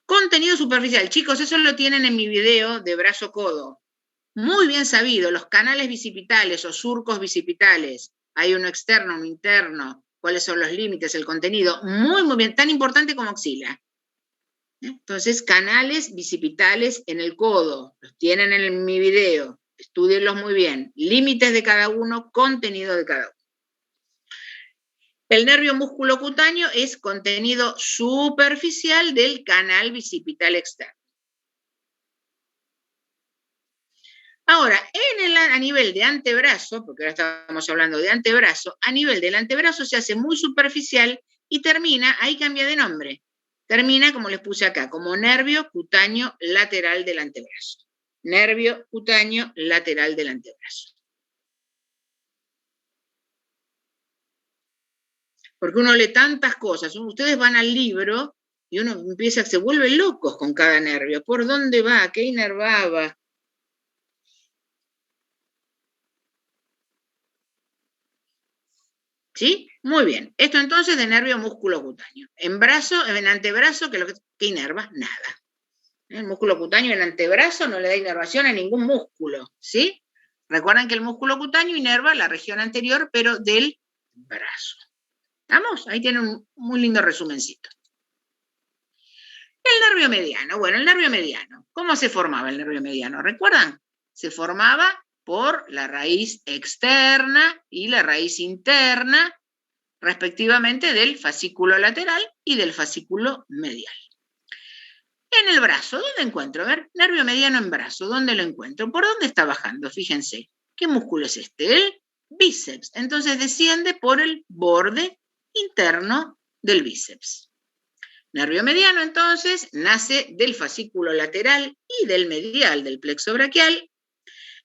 Contenido superficial. Chicos, eso lo tienen en mi video de brazo-codo. Muy bien sabido, los canales bicipitales o surcos bicipitales. Hay uno externo, uno interno. ¿Cuáles son los límites, el contenido? Muy, muy bien, tan importante como axila. Entonces, canales bicipitales en el codo, los tienen en mi video, estúdienlos muy bien, límites de cada uno, contenido de cada uno. El nervio músculo cutáneo es contenido superficial del canal bicipital externo. Ahora, a nivel de antebrazo, porque ahora estamos hablando de antebrazo, a nivel del antebrazo se hace muy superficial y termina, ahí cambia de nombre. Termina, como les puse acá, como nervio cutáneo lateral del antebrazo. Nervio cutáneo lateral del antebrazo. Porque uno lee tantas cosas. Ustedes van al libro y uno se vuelve locos con cada nervio. ¿Por dónde va? ¿Qué inervaba? ¿Sí? Muy bien. Esto entonces de nervio músculo cutáneo. En antebrazo, ¿qué inerva? Nada. El músculo cutáneo en antebrazo no le da inervación a ningún músculo, ¿sí? Recuerden que el músculo cutáneo inerva la región anterior, pero del brazo. ¿Vamos? Ahí tienen un muy lindo resumencito. El nervio mediano. Bueno, el nervio mediano. ¿Cómo se formaba el nervio mediano? ¿Recuerdan? Se formaba por la raíz externa y la raíz interna, respectivamente, del fascículo lateral y del fascículo medial. En el brazo, ¿dónde encuentro? A ver, nervio mediano en brazo, ¿dónde lo encuentro? ¿Por dónde está bajando? Fíjense, ¿qué músculo es este? El bíceps. Entonces desciende por el borde interno del bíceps. Nervio mediano, entonces, nace del fascículo lateral y del medial del plexo braquial.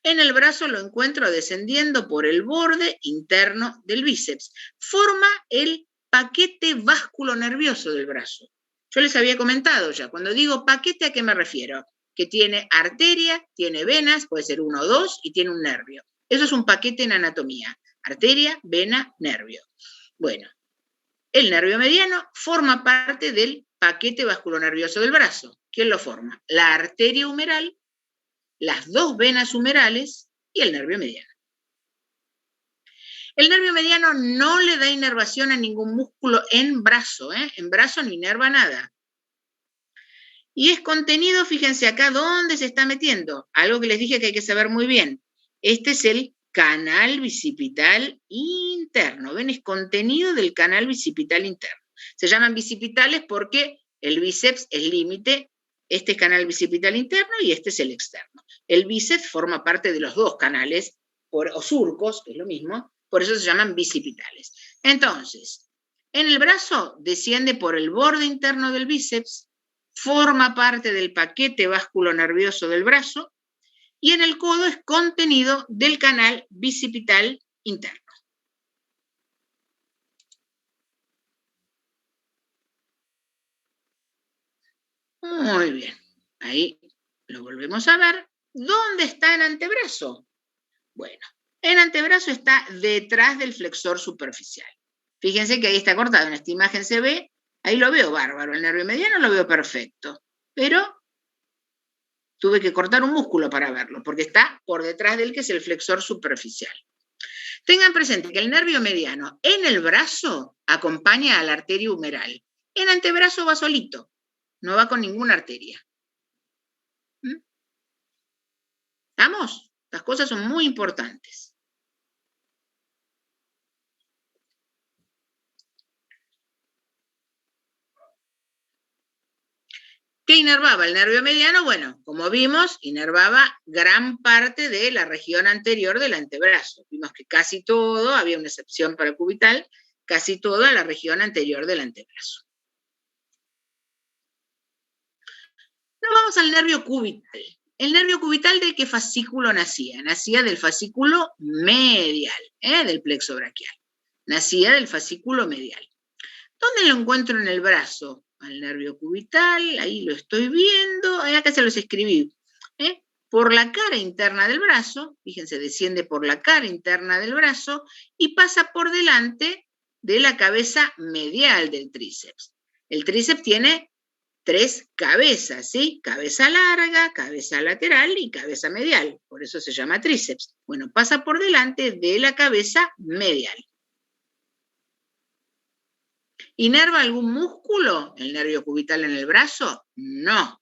En el brazo lo encuentro descendiendo por el borde interno del bíceps. Forma el paquete vasculonervioso del brazo. Yo les había comentado ya, cuando digo paquete, ¿a qué me refiero? Que tiene arteria, tiene venas, puede ser 1 o 2, y tiene un nervio. Eso es un paquete en anatomía. Arteria, vena, nervio. Bueno, el nervio mediano forma parte del paquete vasculonervioso del brazo. ¿Quién lo forma? La arteria humeral, las 2 venas humerales y el nervio mediano. El nervio mediano no le da inervación a ningún músculo en brazo, ¿eh? En brazo no inerva nada. Y es contenido, fíjense acá, ¿dónde se está metiendo? Algo que les dije que hay que saber muy bien. Este es el canal bicipital interno. ¿Ven? Es contenido del canal bicipital interno. Se llaman bicipitales porque el bíceps es límite. Este es canal bicipital interno y este es el externo. El bíceps forma parte de los 2 canales, o surcos, que es lo mismo, por eso se llaman bicipitales. Entonces, en el brazo desciende por el borde interno del bíceps, forma parte del paquete vasculonervioso del brazo, y en el codo es contenido del canal bicipital interno. Muy bien, ahí lo volvemos a ver. ¿Dónde está el antebrazo? Bueno, el antebrazo está detrás del flexor superficial. Fíjense que ahí está cortado, en esta imagen se ve, ahí lo veo bárbaro, el nervio mediano lo veo perfecto, pero tuve que cortar un músculo para verlo, porque está por detrás de él, que es el flexor superficial. Tengan presente que el nervio mediano en el brazo acompaña a la arteria humeral. En antebrazo va solito, no va con ninguna arteria. ¿Estamos? Las cosas son muy importantes. ¿Qué inervaba el nervio mediano? Bueno, como vimos, inervaba gran parte de la región anterior del antebrazo. Vimos que casi todo, había una excepción para el cubital, casi toda la región anterior del antebrazo. Nos vamos al nervio cubital. El nervio cubital, ¿de qué fascículo nacía? Nacía del fascículo medial, del plexo braquial. Nacía del fascículo medial. ¿Dónde lo encuentro en el brazo? Al nervio cubital, ahí lo estoy viendo, acá se los escribí. Por la cara interna del brazo, fíjense, desciende por la cara interna del brazo y pasa por delante de la cabeza medial del tríceps. El tríceps tiene 3 cabezas, ¿sí? Cabeza larga, cabeza lateral y cabeza medial. Por eso se llama tríceps. Bueno, pasa por delante de la cabeza medial. ¿Inerva algún músculo el nervio cubital en el brazo? No.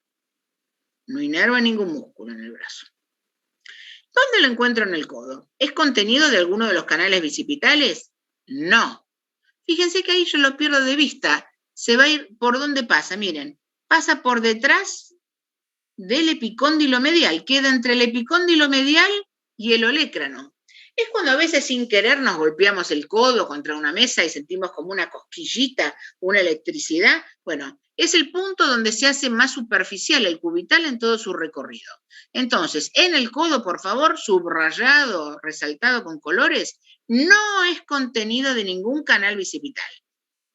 No inerva ningún músculo en el brazo. ¿Dónde lo encuentro en el codo? ¿Es contenido de alguno de los canales bicipitales? No. Fíjense que ahí yo lo pierdo de vista. Se va a ir, ¿por dónde pasa? Miren. Pasa por detrás del epicóndilo medial, queda entre el epicóndilo medial y el olecrano. Es cuando a veces sin querer nos golpeamos el codo contra una mesa y sentimos como una cosquillita, una electricidad. Bueno, es el punto donde se hace más superficial el cubital en todo su recorrido. Entonces, en el codo, por favor, subrayado, resaltado con colores, no es contenido de ningún canal bicipital.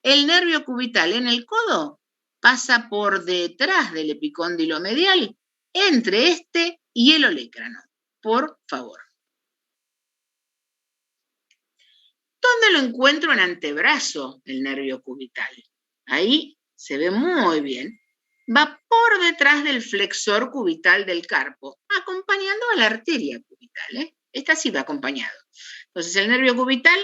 El nervio cubital en el codo pasa por detrás del epicóndilo medial, entre este y el olecrano, por favor. ¿Dónde lo encuentro en antebrazo, el nervio cubital? Ahí se ve muy bien. Va por detrás del flexor cubital del carpo, acompañando a la arteria cubital. Esta sí va acompañado. Entonces el nervio cubital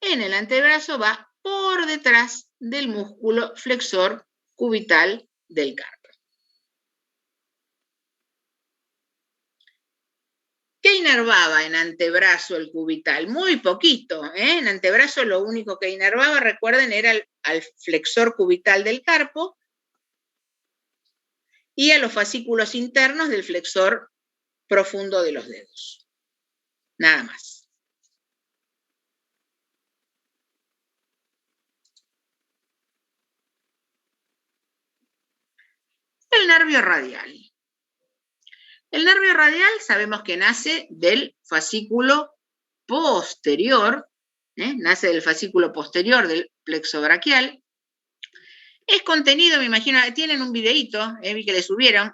en el antebrazo va por detrás del músculo flexor cubital del carpo. ¿Qué inervaba en antebrazo el cubital? Muy poquito. En antebrazo lo único que inervaba, recuerden, era al flexor cubital del carpo y a los fascículos internos del flexor profundo de los dedos. Nada más. El nervio radial. El nervio radial sabemos que nace del fascículo posterior, nace del fascículo posterior del plexo braquial. Es contenido, me imagino, tienen un videíto, vi que le subieron,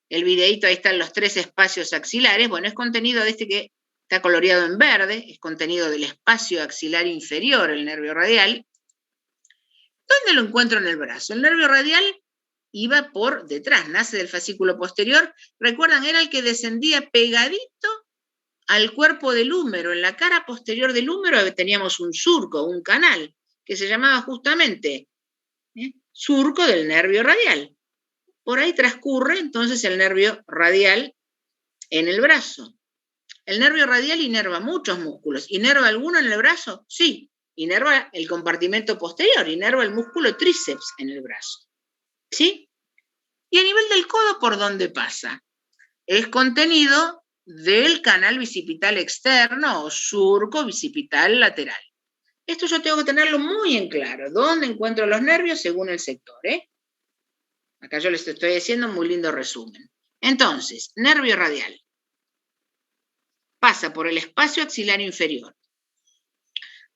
el videíto, ahí están los 3 espacios axilares. Bueno, es contenido de este que está coloreado en verde, es contenido del espacio axilar inferior, el nervio radial. ¿Dónde lo encuentro en el brazo? El nervio radial iba por detrás, nace del fascículo posterior. Recuerdan, era el que descendía pegadito al cuerpo del húmero. En la cara posterior del húmero teníamos un surco, un canal, que se llamaba justamente surco del nervio radial. Por ahí transcurre entonces el nervio radial en el brazo. El nervio radial inerva muchos músculos. ¿Inerva alguno en el brazo? Sí, inerva el compartimento posterior, inerva el músculo tríceps en el brazo. ¿Sí? Y a nivel del codo, ¿por dónde pasa? Es contenido del canal bicipital externo o surco bicipital lateral. Esto yo tengo que tenerlo muy en claro. ¿Dónde encuentro los nervios según el sector? Acá yo les estoy haciendo un muy lindo resumen. Entonces, nervio radial. Pasa por el espacio axilar inferior.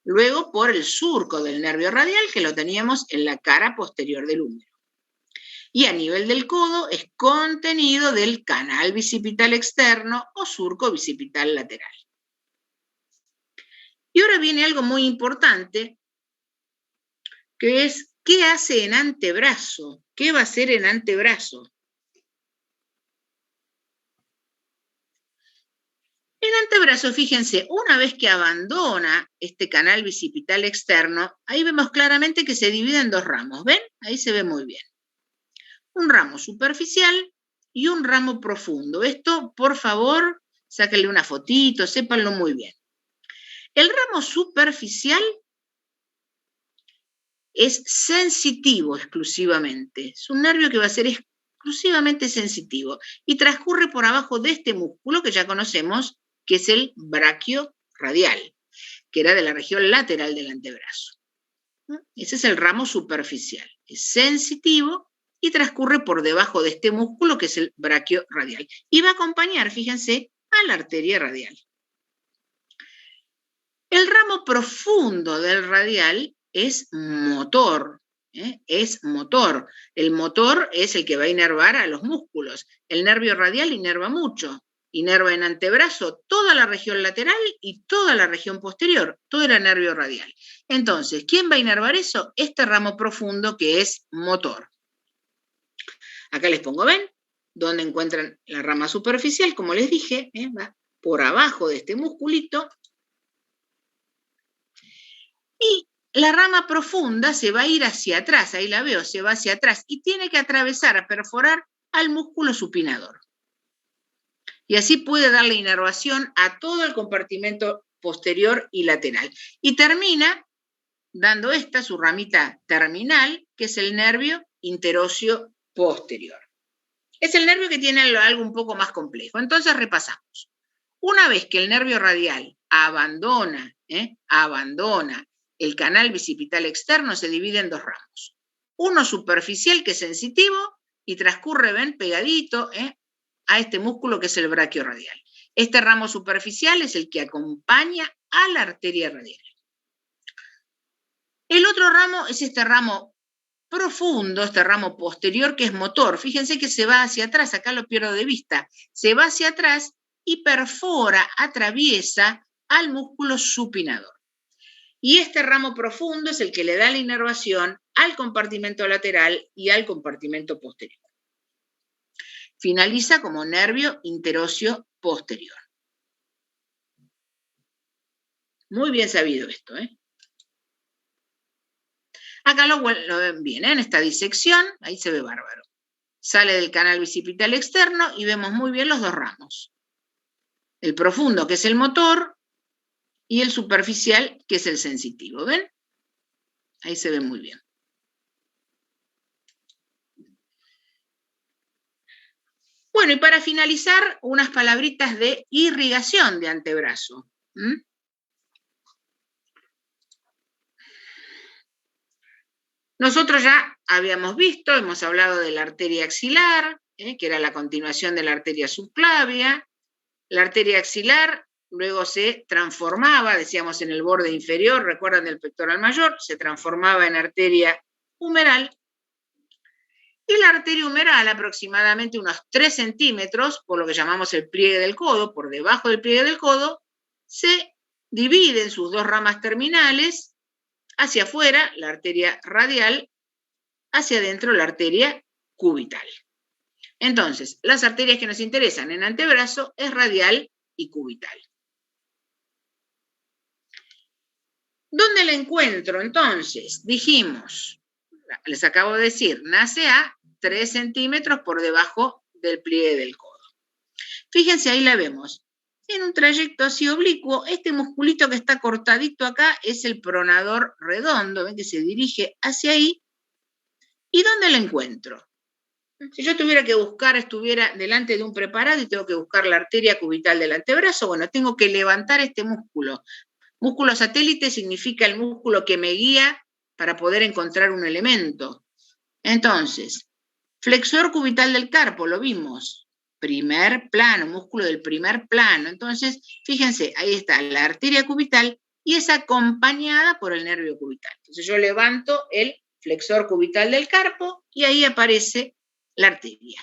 Luego por el surco del nervio radial, que lo teníamos en la cara posterior del húmero. Y a nivel del codo es contenido del canal bicipital externo o surco bicipital lateral. Y ahora viene algo muy importante, que es, ¿qué hace en antebrazo? ¿Qué va a hacer en antebrazo? En antebrazo, fíjense, una vez que abandona este canal bicipital externo, ahí vemos claramente que se divide en 2 ramos. ¿Ven? Ahí se ve muy bien. Un ramo superficial y un ramo profundo. Esto, por favor, sáquenle una fotito, sépanlo muy bien. El ramo superficial es sensitivo exclusivamente. Es un nervio que va a ser exclusivamente sensitivo y transcurre por abajo de este músculo que ya conocemos, que es el brachioradial, que era de la región lateral del antebrazo. Ese es el ramo superficial, es sensitivo y transcurre por debajo de este músculo que es el brachioradial. Y va a acompañar, fíjense, a la arteria radial. El ramo profundo del radial es motor, es motor. El motor es el que va a inervar a los músculos. El nervio radial inerva mucho. Inerva en antebrazo toda la región lateral y toda la región posterior. Todo era nervio radial. Entonces, ¿quién va a inervar eso? Este ramo profundo que es motor. Acá les pongo, ¿ven? Donde encuentran la rama superficial, como les dije, va por abajo de este musculito. Y la rama profunda se va a ir hacia atrás, ahí la veo, se va hacia atrás y tiene que atravesar, a perforar al músculo supinador. Y así puede darle inervación a todo el compartimento posterior y lateral. Y termina dando esta, su ramita terminal, que es el nervio interóseo posterior. Es el nervio que tiene algo un poco más complejo. Entonces repasamos. Una vez que el nervio radial abandona el canal bicipital externo, se divide en dos ramos. Uno superficial, que es sensitivo, y transcurre, ven, pegadito a este músculo que es el brachioradial. Este ramo superficial es el que acompaña a la arteria radial. El otro ramo es este ramo profundo, este ramo posterior, que es motor. Fíjense que se va hacia atrás, acá lo pierdo de vista. Se va hacia atrás y perfora, atraviesa al músculo supinador. Y este ramo profundo es el que le da la inervación al compartimento lateral y al compartimento posterior. Finaliza como nervio interóseo posterior. Muy bien sabido esto, Acá lo ven bien, en esta disección, ahí se ve bárbaro. Sale del canal bicipital externo y vemos muy bien los dos ramos. El profundo, que es el motor, y el superficial, que es el sensitivo, ¿ven? Ahí se ve muy bien. Bueno, y para finalizar, unas palabritas de irrigación de antebrazo. Nosotros ya habíamos visto, hemos hablado de la arteria axilar, que era la continuación de la arteria subclavia. La arteria axilar luego se transformaba, decíamos, en el borde inferior, recuerdan del pectoral mayor, se transformaba en arteria humeral. Y la arteria humeral, aproximadamente unos 3 centímetros, por lo que llamamos el pliegue del codo, por debajo del pliegue del codo, se divide en sus dos ramas terminales, hacia afuera, la arteria radial, hacia adentro, la arteria cubital. Entonces, las arterias que nos interesan en antebrazo es radial y cubital. ¿Dónde la encuentro? Entonces, dijimos, les acabo de decir, nace a 3 centímetros por debajo del pliegue del codo. Fíjense, ahí la vemos. En un trayecto así oblicuo, este musculito que está cortadito acá es el pronador redondo, ven que se dirige hacia ahí. ¿Y dónde la encuentro? Si yo tuviera que buscar, estuviera delante de un preparado y tengo que buscar la arteria cubital del antebrazo, bueno, tengo que levantar este músculo. Músculo satélite significa el músculo que me guía para poder encontrar un elemento. Entonces, flexor cubital del carpo, lo vimos. Primer plano, músculo del primer plano. Entonces, fíjense, ahí está la arteria cubital y es acompañada por el nervio cubital. Entonces yo levanto el flexor cubital del carpo y ahí aparece la arteria.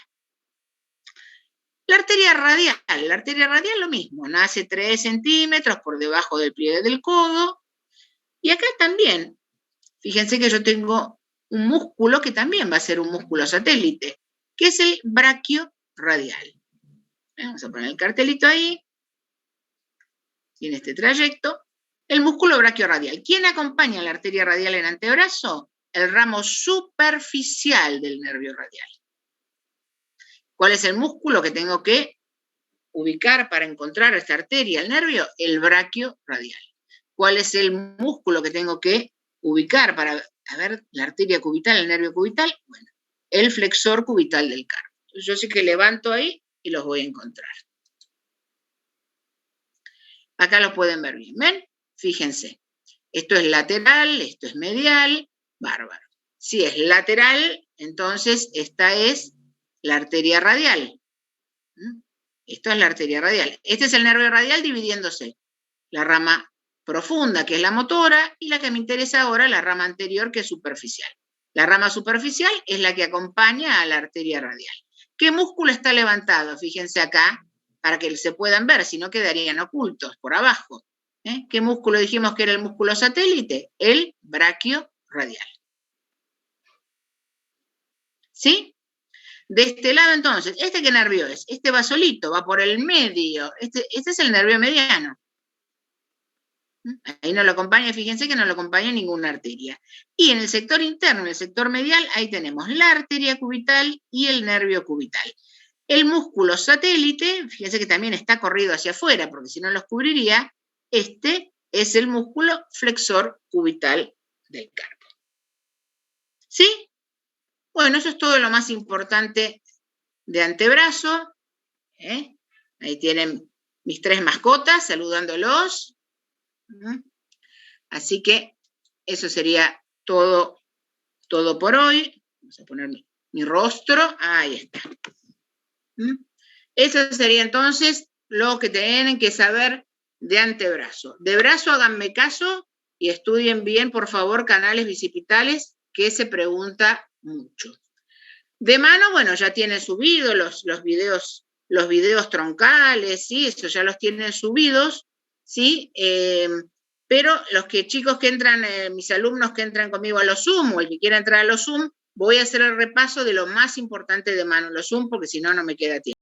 La arteria radial lo mismo, nace 3 centímetros por debajo del pliegue del codo. Y acá también, fíjense que yo tengo un músculo que también va a ser un músculo satélite, que es el brachioradial. Vamos a poner el cartelito ahí, y en este trayecto, el músculo brachioradial. ¿Quién acompaña a la arteria radial en antebrazo? El ramo superficial del nervio radial. ¿Cuál es el músculo que tengo que ubicar para encontrar esta arteria, el nervio? El brachioradial. ¿Cuál es el músculo que tengo que ubicar para ver la arteria cubital, el nervio cubital? Bueno, el flexor cubital del carpo. Yo sé que levanto ahí y los voy a encontrar. Acá los pueden ver bien, ¿ven? Fíjense, esto es lateral, esto es medial, bárbaro. Si es lateral, entonces esta es la arteria radial. Esto es la arteria radial. Este es el nervio radial dividiéndose. La rama profunda, que es la motora, y la que me interesa ahora, la rama anterior, que es superficial. La rama superficial es la que acompaña a la arteria radial. ¿Qué músculo está levantado? Fíjense acá, para que se puedan ver, si no quedarían ocultos por abajo. ¿Qué músculo dijimos que era el músculo satélite? El braquio radial. ¿Sí? De este lado, entonces, ¿este qué nervio es? Este va solito, va por el medio. Este es el nervio mediano. Ahí no lo acompaña, fíjense que no lo acompaña ninguna arteria. Y en el sector interno, en el sector medial, ahí tenemos la arteria cubital y el nervio cubital. El músculo satélite, fíjense que también está corrido hacia afuera, porque si no los cubriría, este es el músculo flexor cubital del carpo. ¿Sí? Bueno, eso es todo lo más importante de antebrazo. Ahí tienen mis 3 mascotas saludándolos. Así que eso sería todo por hoy. Vamos a poner mi rostro. Ahí está. Eso sería entonces lo que tienen que saber de antebrazo. De brazo háganme caso y estudien bien, por favor, canales bicipitales, que se pregunta mucho. De mano, bueno, ya tienen subidos los videos troncales, ¿sí? Eso ya los tienen subidos, ¿sí? Pero los chicos que entran, mis alumnos que entran conmigo a los Zoom, o el que quiera entrar a los Zoom, voy a hacer el repaso de lo más importante de mano en los Zoom, porque si no, no me queda tiempo.